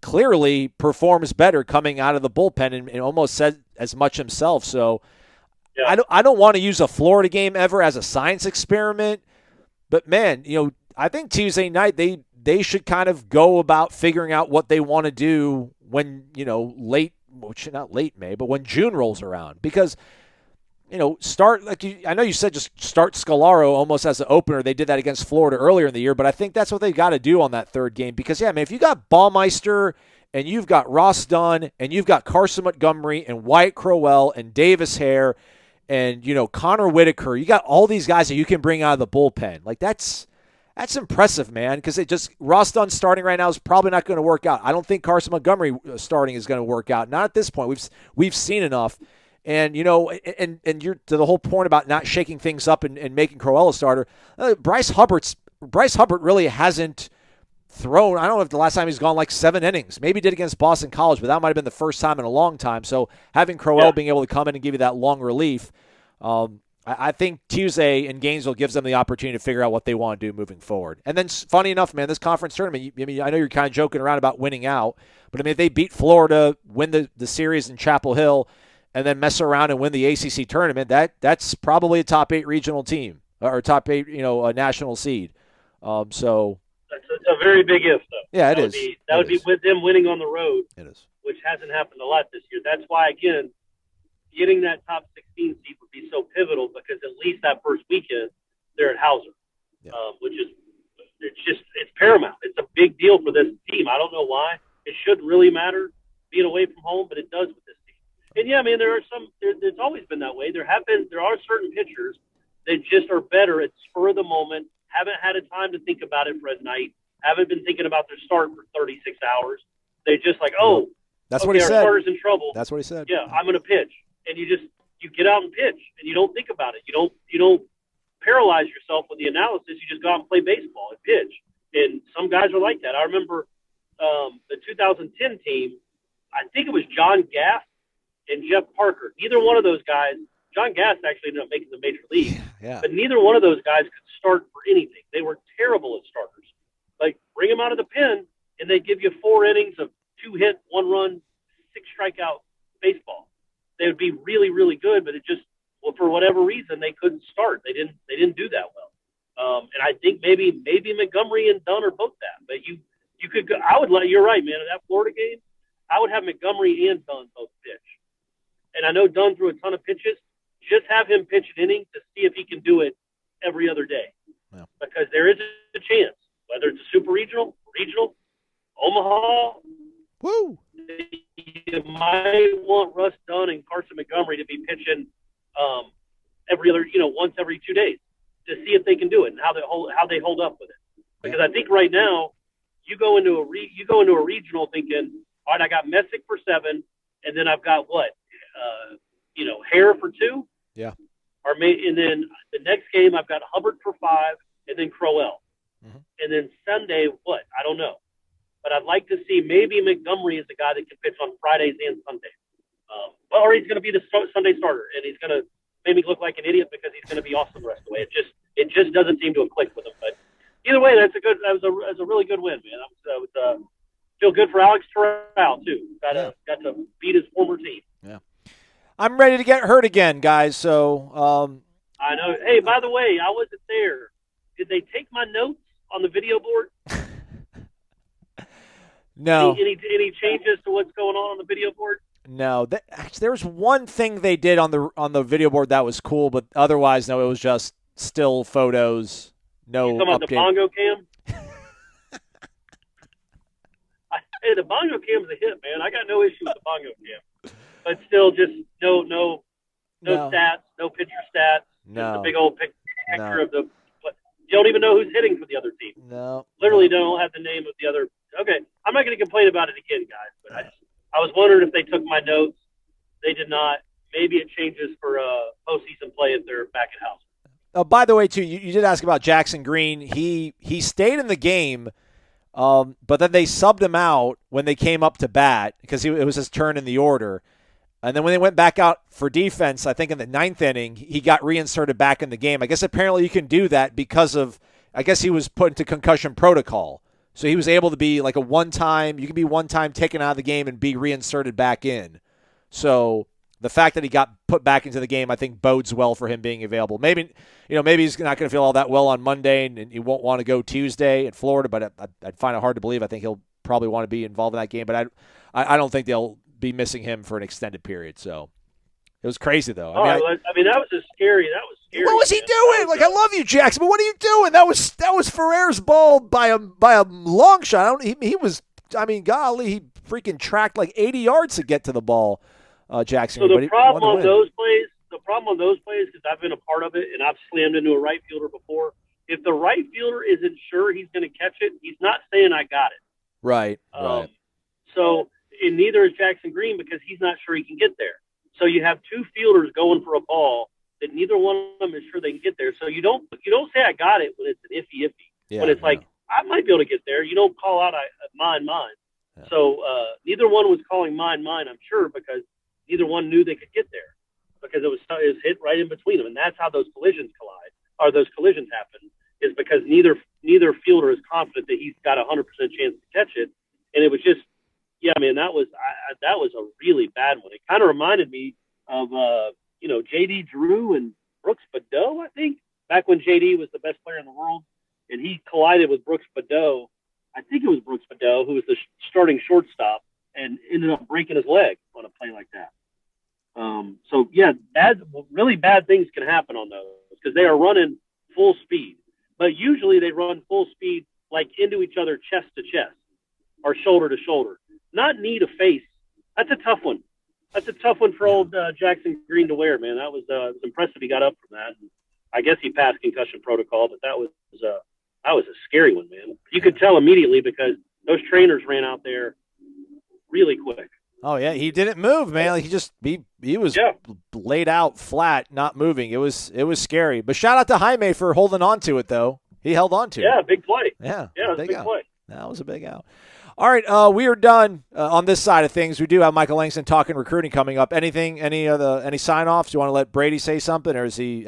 clearly performs better coming out of the bullpen and almost said as much himself. So, yeah. I don't want to use a Florida game ever as a science experiment, but man, I think Tuesday night they should kind of go about figuring out what they want to do when not late May, but when June rolls around, because start I know you said just start Scalaro almost as an opener. They did that against Florida earlier in the year, but I think that's what they got to do on that third game because yeah, man, if you got Baumeister and you've got Ross Dunn and you've got Carson Montgomery and Wyatt Crowell and Davis Hare. And, Connor Whitaker, you got all these guys that you can bring out of the bullpen. Like, that's impressive, man, because Ross Dunn starting right now is probably not going to work out. I don't think Carson Montgomery starting is going to work out. Not at this point. We've seen enough. And, and you're to the whole point about not shaking things up and making Crowell a starter. Bryce Hubbard really hasn't thrown. I don't know if the last time he's gone like 7 innings. Maybe he did against Boston College, but that might have been the first time in a long time. So having Crowell being able to come in and give you that long relief, I think Tuesday in Gainesville gives them the opportunity to figure out what they want to do moving forward. And then, funny enough, man, this conference tournament, I know you're kind of joking around about winning out, but if they beat Florida, win the series in Chapel Hill, and then mess around and win the ACC tournament, that's probably a top 8 regional team or top 8, a national seed. So. It's a very big if, though. Yeah, That would be with them winning on the road. It is. Which hasn't happened a lot this year. That's why, again, getting that top 16 seed would be so pivotal because at least that first weekend they're at Hauser, which is it's paramount. It's a big deal for this team. I don't know why. It shouldn't really matter being away from home, but it does with this And yeah, man, there are some. It's always been that way. There are certain pitchers that just are better at spur of the moment. Haven't had a time to think about it for a night. Haven't been thinking about their start for 36 hours. They just like, oh, that's okay, what he our said. starter's in trouble. That's what he said. Yeah, I'm going to pitch, and you get out and pitch, and you don't think about it. You don't paralyze yourself with the analysis. You just go out and play baseball and pitch. And some guys are like that. I remember the 2010 team. I think it was John Gass and Jeff Parker. Neither one of those guys. John Gass actually ended up making the major league, but neither one of those guys could start for anything. They were terrible at starters. Like, bring them out of the pen, and they give you 4 innings of 2-hit, 1-run, 6-strikeout baseball. They would be really, really good, but it just, well, for whatever reason, they couldn't start. They didn't do that well. And I think maybe Montgomery and Dunn are both that. But you could go. You're right, man. In that Florida game, I would have Montgomery and Dunn both pitch. And I know Dunn threw a ton of pitches. Just have him pitch an inning to see if he can do it every other day. Yeah. Because there is a chance, whether it's a super regional, Omaha, woo, you might want Russ Dunn and Carson Montgomery to be pitching once every 2 days to see if they can do it and how they hold up with it. Because I think right now you go into a regional thinking, all right, I got Messick for 7, and then I've got what? Hare for 2. Yeah. And then the next game I've got Hubbard for 5, and then Crowell. Mm-hmm. And then Sunday, what? I don't know. But I'd like to see maybe Montgomery is the guy that can pitch on Fridays and Sundays. Or he's going to be the Sunday starter, and he's going to make me look like an idiot because he's going to be awesome the rest of the way. It just doesn't seem to have clicked with him. But either way, that was a really good win, man. Feel good for Alex Terrell too. Got to beat his former team. Yeah. I'm ready to get hurt again, guys. So I know. Hey, by the way, I wasn't there. Did they take my notes on the video board? No. Any changes to what's going on the video board? No. There was one thing they did on the video board that was cool, but otherwise, no. It was just still photos. No. You talking about the bongo cam? Hey, the bongo cam's a hit, man. I got no issue with the bongo cam. But still, just no stats, no pitcher stats. No. Just a big old picture of the. You don't even know who's hitting for the other team. No. Literally don't have the name of the other. Okay, I'm not going to complain about it again, guys. But I was wondering if they took my notes. They did not. Maybe it changes for postseason play if they're back at house. By the way, too, you did ask about Jackson Green. He stayed in the game, but then they subbed him out when they came up to bat because it was his turn in the order. And then when they went back out for defense, I think in the 9th inning, he got reinserted back in the game. I guess apparently you can do that because I guess he was put into concussion protocol. So he was able to be like you can be one time taken out of the game and be reinserted back in. So the fact that he got put back into the game, I think bodes well for him being available. Maybe he's not going to feel all that well on Monday and he won't want to go Tuesday in Florida, but I'd find it hard to believe. I think he'll probably want to be involved in that game, but I don't think they'll be missing him for an extended period. So it was crazy though. I mean, that was just scary. That was scary. What was he doing? Like, I love you, Jackson, but what are you doing? That was Ferrer's ball by a long shot. He was. I mean, golly, he freaking tracked like 80 yards to get to the ball. Jackson. So the problem on those plays, because I've been a part of it and I've slammed into a right fielder before. If the right fielder isn't sure he's going to catch it, he's not saying I got it. Right. So. And neither is Jackson Green because he's not sure he can get there. So you have 2 fielders going for a ball that neither one of them is sure they can get there. So you don't say I got it when it's an iffy. Yeah, when it's like I might be able to get there, you don't call out mine. Yeah. So neither one was calling mine. I'm sure because neither one knew they could get there because it was hit right in between them, and that's how those collisions collide or those collisions happen is because neither fielder is confident that he's got 100% chance to catch it, and it was just. Yeah, I mean, that was a really bad one. It kind of reminded me of, J.D. Drew and Brooks Badeau, I think, back when J.D. was the best player in the world, and he collided with Brooks Badeau. I think it was Brooks Badeau, who was the starting shortstop, and ended up breaking his leg on a play like that. So, yeah, really bad things can happen on those because they are running full speed. But usually they run full speed like into each other chest to chest or shoulder to shoulder. Not knee to face. That's a tough one. That's a tough one for old Jackson Green to wear, man. That was impressive. He got up from that. I guess he passed concussion protocol, but that was a scary one, man. You could tell immediately because those trainers ran out there really quick. Oh yeah, he didn't move, man. Like he was laid out flat, not moving. It was scary. But shout out to Jaime for holding on to it, though. He held on to it. Yeah, big play. Yeah, it was a big play. That was a big out. All right, we are done on this side of things. We do have Michael Langston talking recruiting coming up. Any sign offs? Do you want to let Brady say something, or is he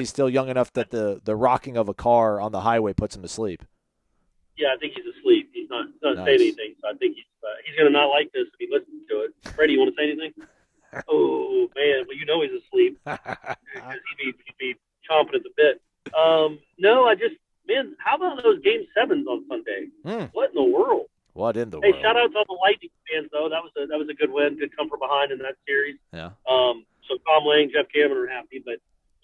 still young enough that the rocking of a car on the highway puts him to sleep? Yeah, I think he's asleep. He's not saying anything, so I think he's going to not like this if he listens to it. Brady, you want to say anything? Oh man, well he's asleep. He'd be chomping at the bit. No, how about those Game 7s on Sunday? What in the world? What in the world? Hey, shout out to all the Lightning fans though. That was a good win, good come from behind in that series. Yeah. So Tom Lang, Jeff Cameron are happy, but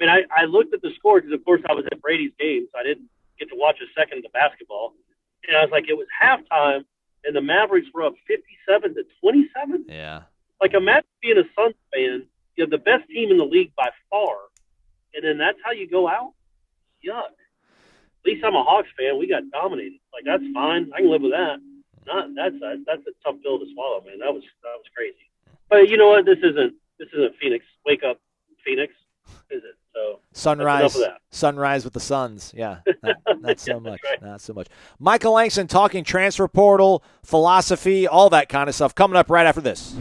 I looked at the score because of course I was at Brady's game, so I didn't get to watch a second of the basketball. And I was like, it was halftime, and the Mavericks were up 57-27. Yeah. Like, imagine being a Suns fan. You have the best team in the league by far, and then that's how you go out? Yuck. At least I'm a Hawks fan. We got dominated. Like, that's fine. I can live with that. That's a tough pill to swallow, man. That was crazy. But you know what? This isn't Phoenix. Wake up, Phoenix. Is it? So sunrise with the Suns. Yeah, not so much. Right. Not so much. Michael Langston talking transfer portal, philosophy, all that kind of stuff coming up right after this.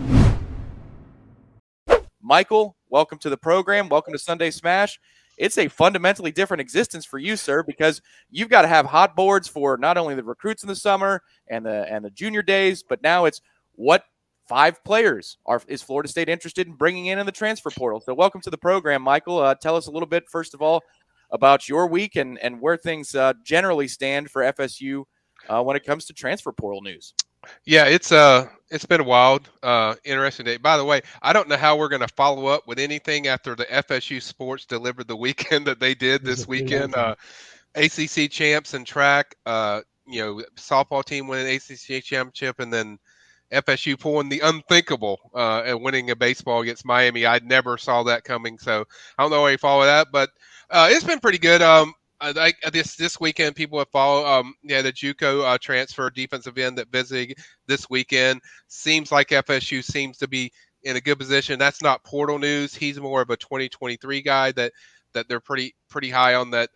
Michael, welcome to the program. Welcome to Sunday Smash. It's a fundamentally different existence for you, sir, because you've got to have hot boards for not only the recruits in the summer and the junior days, but now it's what 5 players is Florida State interested in bringing in the transfer portal. So welcome to the program, Michael. Tell us a little bit, first of all, about your week and where things generally stand for FSU when it comes to transfer portal news. Yeah, it's been a wild, interesting day. By the way, I don't know how we're going to follow up with anything after the FSU sports delivered the weekend that they did this weekend. ACC champs in track, softball team winning ACC championship, and then FSU pulling the unthinkable and winning a baseball against Miami. I never saw that coming, so I don't know how you follow that, but it's been pretty good. This weekend, people have followed. The JUCO transfer defensive end that visited this weekend. Seems like FSU seems to be in a good position. That's not portal news. He's more of a 2023 guy that they're pretty high on. That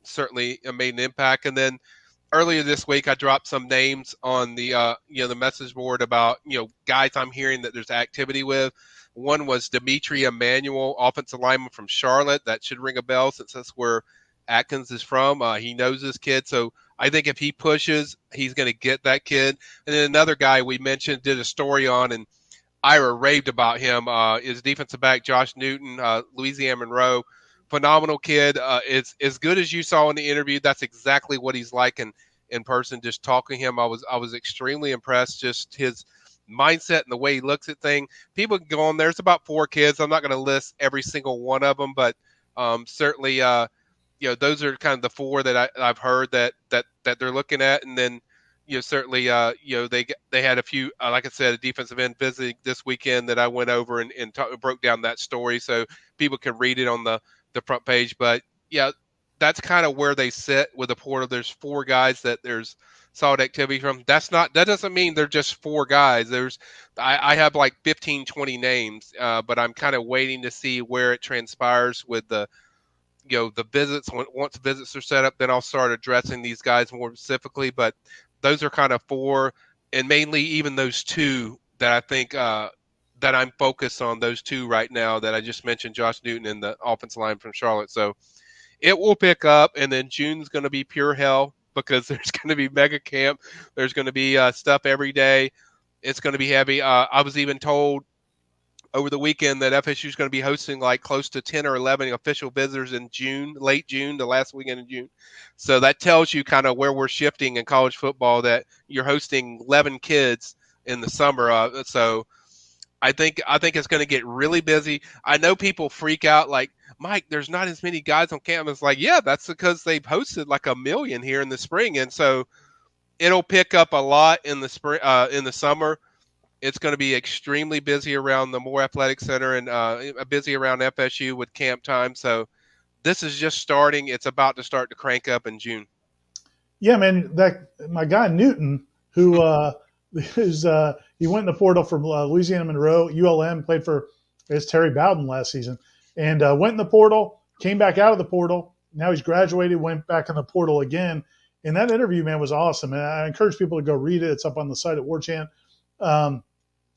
certainly made an impact. And then earlier this week, I dropped some names on the the message board about guys I'm hearing that there's activity with. One was Dimitri Emmanuel, offensive lineman from Charlotte. That should ring a bell since that's where Atkins is from. He knows this kid, so I think if he pushes, he's going to get that kid. And then another guy we mentioned did a story on, and Ira raved about him, is defensive back Josh Newton, Louisiana Monroe. Phenomenal kid. It's as good as you saw in the interview. That's exactly what he's like in person. Just talking to him, I was extremely impressed. Just his mindset and the way he looks at things. People can go on there. It's about 4 kids. I'm not going to list every single one of them, but certainly those are kind of the 4 that I've heard that they're looking at. And then certainly they had a few, like I said, a defensive end visiting this weekend that I went over and broke down that story so people can read it on the front page. But yeah, that's kind of where they sit with the portal. There's 4 guys that there's solid activity from. That doesn't mean they're just 4 guys. I have like 15, 20 names, but I'm kind of waiting to see where it transpires with the visits. Once visits are set up, then I'll start addressing these guys more specifically. But those are kind of 4, and mainly even those 2 that I think that I'm focused on. Those 2 right now that I just mentioned, Josh Newton and the offensive line from Charlotte. So it will pick up, and then June's going to be pure hell because there's going to be mega camp. There's going to be stuff every day. It's going to be heavy. I was even told over the weekend that FSU is going to be hosting like close to 10 or 11 official visitors in June, late June, the last weekend in June. So that tells you kind of where we're shifting in college football, that you're hosting 11 kids in the summer. So I think it's going to get really busy. I know people freak out like, Mike, there's not as many guys on campus. Like, yeah, that's because they've hosted like 1 million here in the spring. And so it'll pick up a lot in the spring, in the summer. It's going to be extremely busy around the Moore Athletic Center and busy around FSU with camp time. So this is just starting. It's about to start to crank up in June. Yeah, man. My guy Newton, who he went in the portal from Louisiana Monroe, ULM, played for Terry Bowden last season, and went in the portal, came back out of the portal. Now he's graduated, went back in the portal again. And that interview, man, was awesome. And I encourage people to go read it. It's up on the site at Warchant.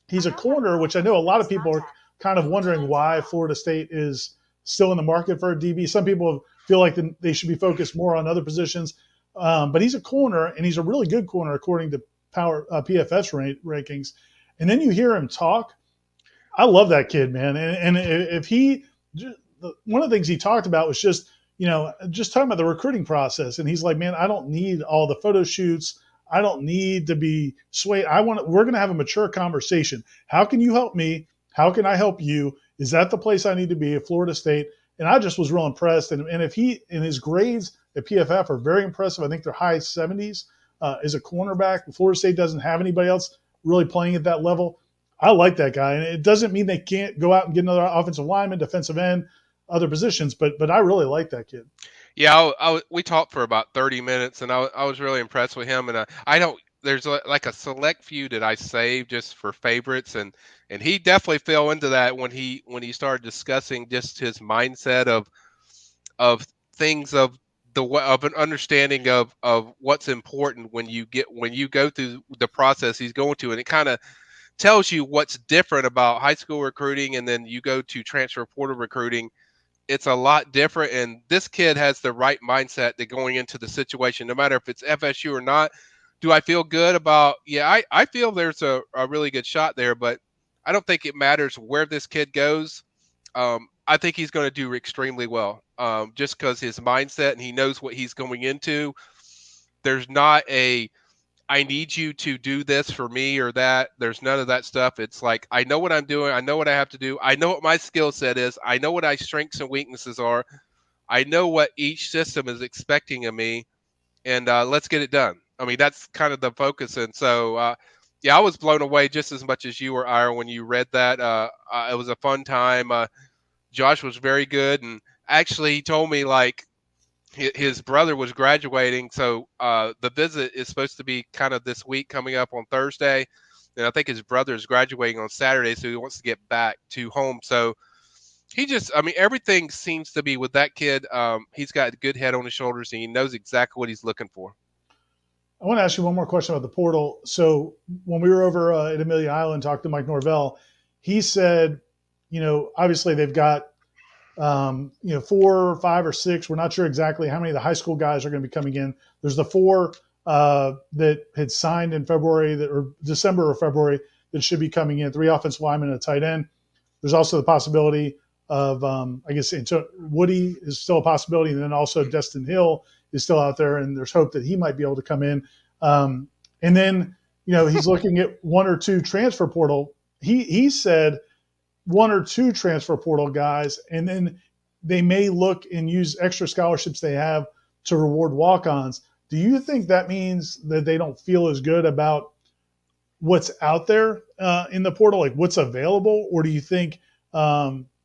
He's a corner, which I know a lot of people are kind of wondering why Florida State is still in the market for a DB. Some people feel like they should be focused more on other positions. But he's a corner, and he's a really good corner according to PFS rankings. And then you hear him talk. I love that kid, man. And if one of the things he talked about was just talking about the recruiting process. And he's like, man, I don't need all the photo shoots. I don't need to be swayed. We're going to have a mature conversation. How can you help me? How can I help you? Is that the place I need to be at Florida State? And I just was real impressed. And if his grades at PFF are very impressive, I think they're high 70s as a cornerback. Florida State doesn't have anybody else really playing at that level. I like that guy. And it doesn't mean they can't go out and get another offensive lineman, defensive end, other positions, but I really like that kid. Yeah, we talked for about 30 minutes, and I was really impressed with him. And there's like a select few that I saved just for favorites, and he definitely fell into that when he started discussing just his mindset of things of an understanding of what's important when you go through the process he's going to, and it kind of tells you what's different about high school recruiting, and then you go to transfer portal recruiting. It's a lot different, and this kid has the right mindset to going into the situation, no matter if it's FSU or not. Do I feel good about? Yeah, I feel there's a really good shot there, but I don't think it matters where this kid goes. I think he's going to do extremely well, just because his mindset and he knows what he's going into. There's not I need you to do this for me or that. There's none of that stuff. It's like, I know what I'm doing. I know what I have to do. I know what my skill set is. I know what my strengths and weaknesses are. I know what each system is expecting of me, and let's get it done. I mean, that's kind of the focus. And so, yeah, I was blown away just as much as you were, Ira, when you read that. It was a fun time. Josh was very good. And actually, he told me, like, his brother was graduating, so the visit is supposed to be kind of this week coming up on Thursday, and I think his brother is graduating on Saturday, so he wants to get back to home. So everything seems to be with that kid. He's got a good head on his shoulders, and he knows exactly what he's looking for. I want to ask you one more question about the portal. So when we were over at Amelia Island, talked to Mike Norvell, he said, obviously they've got 4 or 5 or 6. We're not sure exactly how many of the high school guys are going to be coming in. There's the 4 that had signed in December or February that should be coming in, 3 offensive linemen and a tight end. There's also the possibility of, Woody is still a possibility. And then also Destin Hill is still out there, and there's hope that he might be able to come in. And then, he's looking at 1 or 2 transfer portal. He said 1 or 2 transfer portal guys, and then they may look and use extra scholarships they have to reward walk-ons. Do you think that means that they don't feel as good about what's out there in the portal, like what's available? Or do you think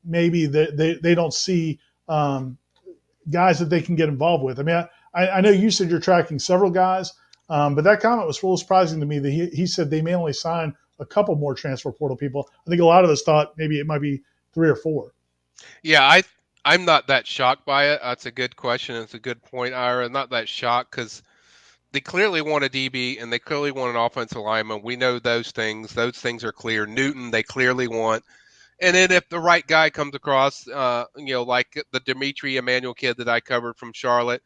maybe they don't see guys that they can get involved with? I mean, I know you said you're tracking several guys, but that comment was real surprising to me that he said they may only sign a couple more transfer portal people. I think a lot of us thought maybe it might be 3 or 4. Yeah, I'm not that shocked by it. That's a good question. It's a good point, Ira. I'm not that shocked because they clearly want a DB and they clearly want an offensive lineman. We know those things. Those things are clear. Newton, they clearly want. And then if the right guy comes across, like the Dimitri Emmanuel kid that I covered from Charlotte,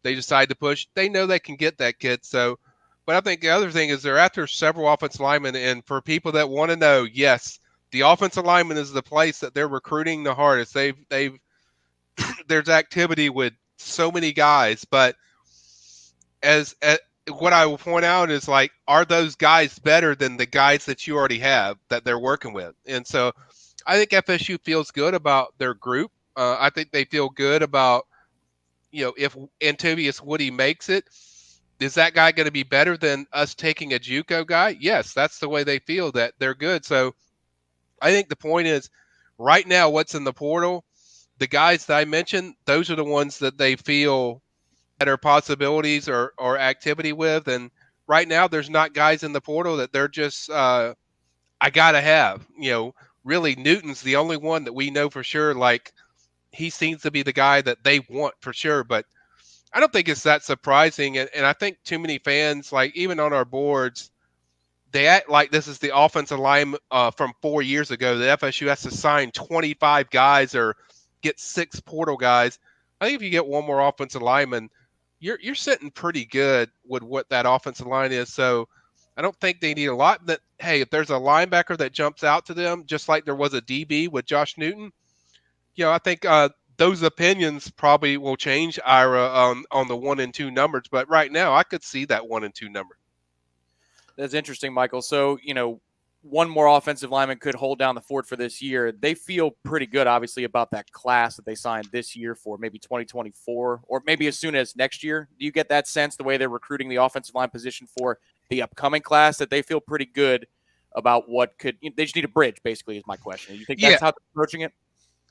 they decide to push. They know they can get that kid. So, but I think the other thing is they're after several offensive linemen. And for people that want to know, yes, the offensive lineman is the place that they're recruiting the hardest. They've there's activity with so many guys, but as what I will point out is, like, are those guys better than the guys that you already have that they're working with? And so I think FSU feels good about their group. I think they feel good about, if Antovius Woody makes it, is that guy going to be better than us taking a JUCO guy? Yes, that's the way they feel, that they're good. So I think the point is, right now, what's in the portal, the guys that I mentioned, those are the ones that they feel better possibilities or activity with. And right now, there's not guys in the portal that they're just I gotta have. Really, Newton's the only one that we know for sure. Like, he seems to be the guy that they want for sure. But I don't think it's that surprising. And I think too many fans, like even on our boards, they act like this is the offensive line from 4 years ago. The FSU has to sign 25 guys or get 6 portal guys. I think if you get one more offensive lineman, you're sitting pretty good with what that offensive line is. So I don't think they need a lot. That, hey, if there's a linebacker that jumps out to them, just like there was a DB with Josh Newton, I think those opinions probably will change, Ira, on the 1 and 2 numbers. But right now, I could see that 1 and 2 number. That's interesting, Michael. So, one more offensive lineman could hold down the fort for this year. They feel pretty good, obviously, about that class that they signed this year for maybe 2024 or maybe as soon as next year. Do you get that sense, the way they're recruiting the offensive line position for the upcoming class, that they feel pretty good about what could – they just need a bridge, basically, is my question. You think that's how they're approaching it?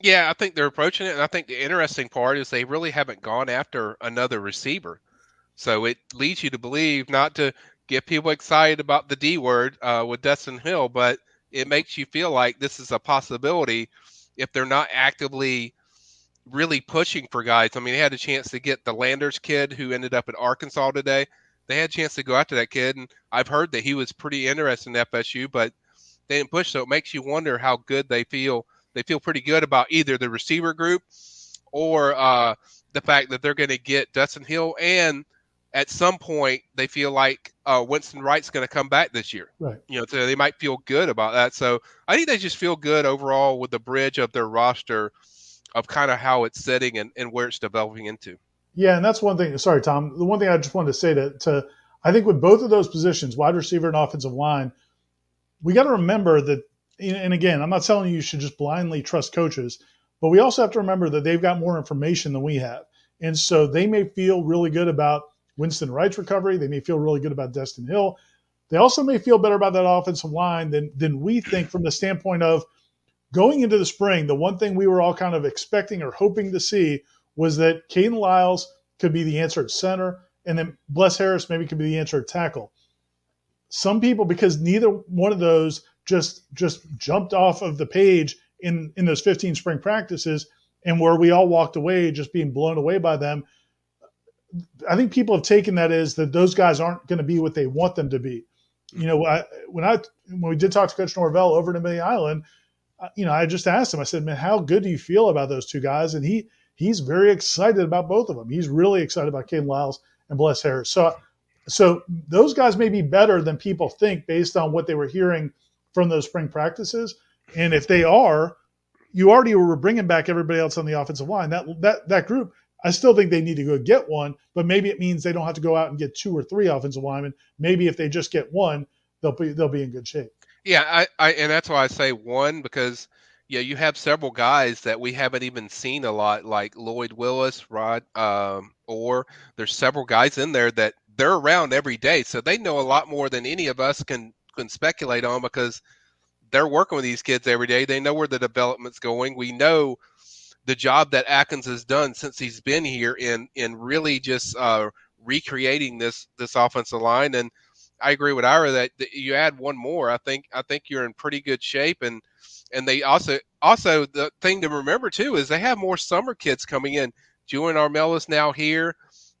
Yeah, I think they're approaching it, and I think the interesting part is they really haven't gone after another receiver. So it leads you to believe, not to get people excited about the D word with Dustin Hill, but it makes you feel like this is a possibility if they're not actively really pushing for guys. I mean, they had a chance to get the Landers kid who ended up at Arkansas today. They had a chance to go after that kid, and I've heard that he was pretty interested in FSU, but they didn't push, so it makes you wonder how good they feel. They feel pretty good about either the receiver group or the fact that they're going to get Dustin Hill, and at some point they feel like Winston Wright's going to come back this year. Right. So they might feel good about that. So I think they just feel good overall with the bridge of their roster of kind of how it's setting and where it's developing into. Yeah, and that's one thing. Sorry, Tom. The one thing I just wanted to say to I think with both of those positions, wide receiver and offensive line, we got to remember that, and again, I'm not telling you should just blindly trust coaches, but we also have to remember that they've got more information than we have. And so they may feel really good about Winston Wright's recovery. They may feel really good about Destin Hill. They also may feel better about that offensive line than we think, from the standpoint of going into the spring. The one thing we were all kind of expecting or hoping to see was that Caden Lyles could be the answer at center, and then Bless Harris maybe could be the answer at tackle. Some people, because neither one of those just jumped off of the page in those 15 spring practices, and where we all walked away just being blown away by them, I think people have taken that as that those guys aren't going to be what they want them to be. When we did talk to Coach Norvell over in Amelia Island, I just asked him, I said, man, how good do you feel about those two guys? And he's very excited about both of them. He's really excited about Caden Lyles and Bless Harris. So those guys may be better than people think based on what they were hearing from those spring practices. And if they are, you already were bringing back everybody else on the offensive line. That group, I still think they need to go get one, but maybe it means they don't have to go out and get 2 or 3 offensive linemen. Maybe if they just get one, they'll be in good shape. Yeah, and that's why I say one, because you have several guys that we haven't even seen a lot, like Lloyd Willis, Rod, or there's several guys in there that they're around every day, so they know a lot more than any of us can speculate on, because they're working with these kids every day. They know where the development's going. We know the job that Atkins has done since he's been here in really just recreating this offensive line. And I agree with Ira that you add one more, I think you're in pretty good shape. And they also the thing to remember too is they have more summer kids coming in. Julian Armel is now here.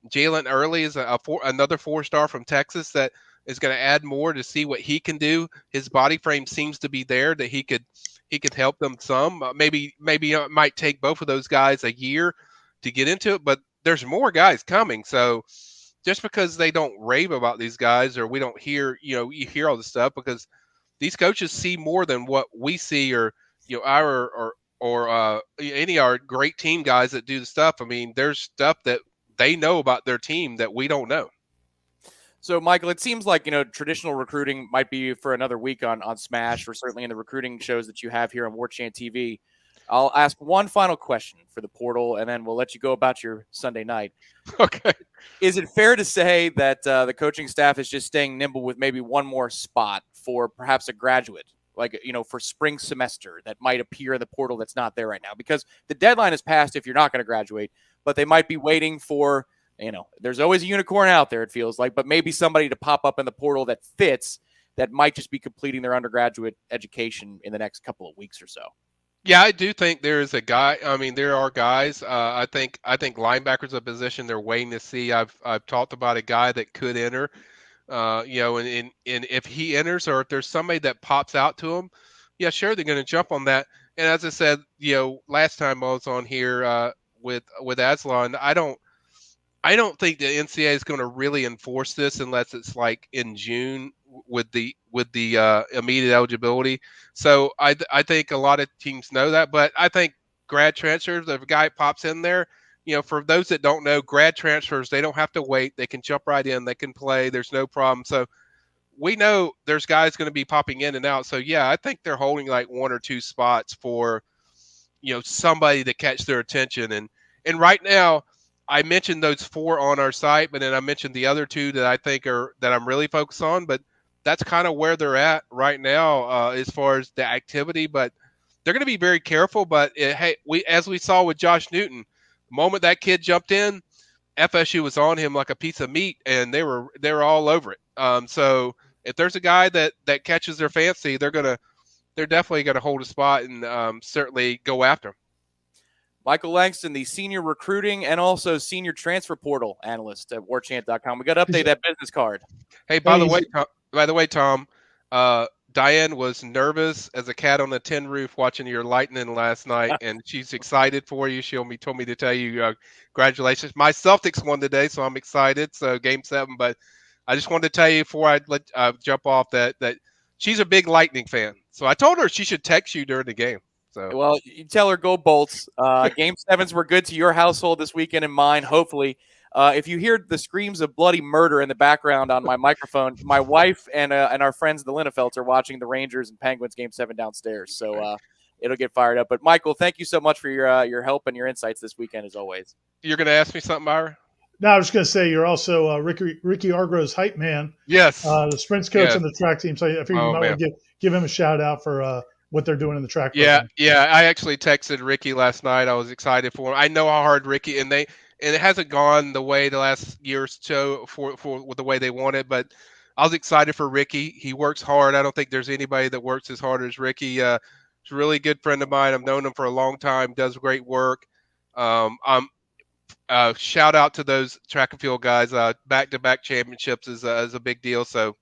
Jalen Early is another 4-star from Texas that is going to add more to see what he can do. His body frame seems to be there that he could help them some. Maybe it might take both of those guys a year to get into it, but there's more guys coming. So just because they don't rave about these guys, or we don't hear, you hear all this stuff, because these coaches see more than what we see, or our or any of our great team guys that do the stuff. I mean, there's stuff that they know about their team that we don't know. So, Michael, it seems like, traditional recruiting might be for another week on Smash, or certainly in the recruiting shows that you have here on Warchant TV. I'll ask one final question for the portal, and then we'll let you go about your Sunday night. Okay. Is it fair to say that the coaching staff is just staying nimble with maybe one more spot for perhaps a graduate, like, for spring semester that might appear in the portal that's not there right now? Because the deadline is passed if you're not going to graduate, but they might be waiting for, there's always a unicorn out there, it feels like, but maybe somebody to pop up in the portal that fits, that might just be completing their undergraduate education in the next couple of weeks or so. Yeah, I do think there is a guy. I mean, there are guys. I think linebacker's a position they're waiting to see. I've talked about a guy that could enter. And if he enters, or if there's somebody that pops out to him, yeah, sure, they're going to jump on that. And as I said, last time I was on here with Aslan, I don't think the NCAA is going to really enforce this unless it's like in June with the immediate eligibility. So I think a lot of teams know that, but I think grad transfers, if a guy pops in there, for those that don't know, grad transfers, they don't have to wait. They can jump right in. They can play. There's no problem. So we know there's guys going to be popping in and out. So yeah, I think they're holding like one or two spots for, somebody to catch their attention. And right now, I mentioned those 4 on our site, but then I mentioned the other 2 that I think that I'm really focused on. But that's kind of where they're at right now as far as the activity. But they're going to be very careful. But as we saw with Josh Newton, the moment that kid jumped in, FSU was on him like a piece of meat, and they were all over it. So if there's a guy that catches their fancy, they're definitely going to hold a spot and certainly go after him. Michael Langston, the senior recruiting and also senior transfer portal analyst at warchant.com. We got to update that business card. Hey, by the way, Tom, Diane was nervous as a cat on a tin roof watching your Lightning last night, and she's excited for you. She told me to tell you congratulations. My Celtics won today, so I'm excited. So Game 7, but I just wanted to tell you before I let jump off that she's a big Lightning fan. So I told her she should text you during the game. So well, you tell her go Bolts. Game 7s were good to your household this weekend and mine. Hopefully, if you hear the screams of bloody murder in the background on my microphone, my wife and our friends the Linnefelds are watching the Rangers and Penguins Game 7 downstairs. So it'll get fired up. But Michael, thank you so much for your help and your insights this weekend as always. You're going to ask me something, Ira? No, I was going to say you're also Ricky Argro's hype man. Yes. The sprints coach and the track team. So I figured you might want to give him a shout out for what they're doing in the track program. Yeah. I actually texted Ricky last night. I was excited for him. I know how hard Ricky and it hasn't gone the way the last year or so for the way they want it, but I was excited for Ricky. He works hard. I don't think there's anybody that works as hard as Ricky. He's a really good friend of mine. I've known him for a long time. Does great work. Shout out to those track and field guys. Back-to-back championships is a big deal. So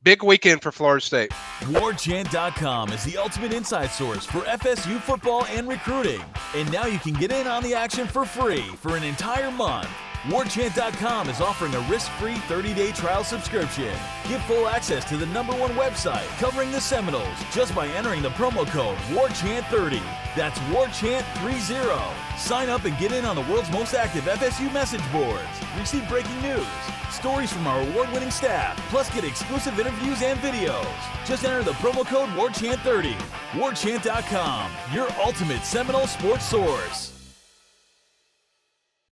big weekend for Florida State. Warchant.com is the ultimate inside source for FSU football and recruiting. And now you can get in on the action for free for an entire month. Warchant.com is offering a risk-free 30-day trial subscription. Get full access to the #1 website covering the Seminoles just by entering the promo code WARCHANT30. That's WARCHANT30. Sign up and get in on the world's most active FSU message boards. Receive breaking news, stories from our award-winning staff, plus get exclusive interviews and videos. Just enter the promo code WARCHANT30. Warchant.com, your ultimate Seminole sports source.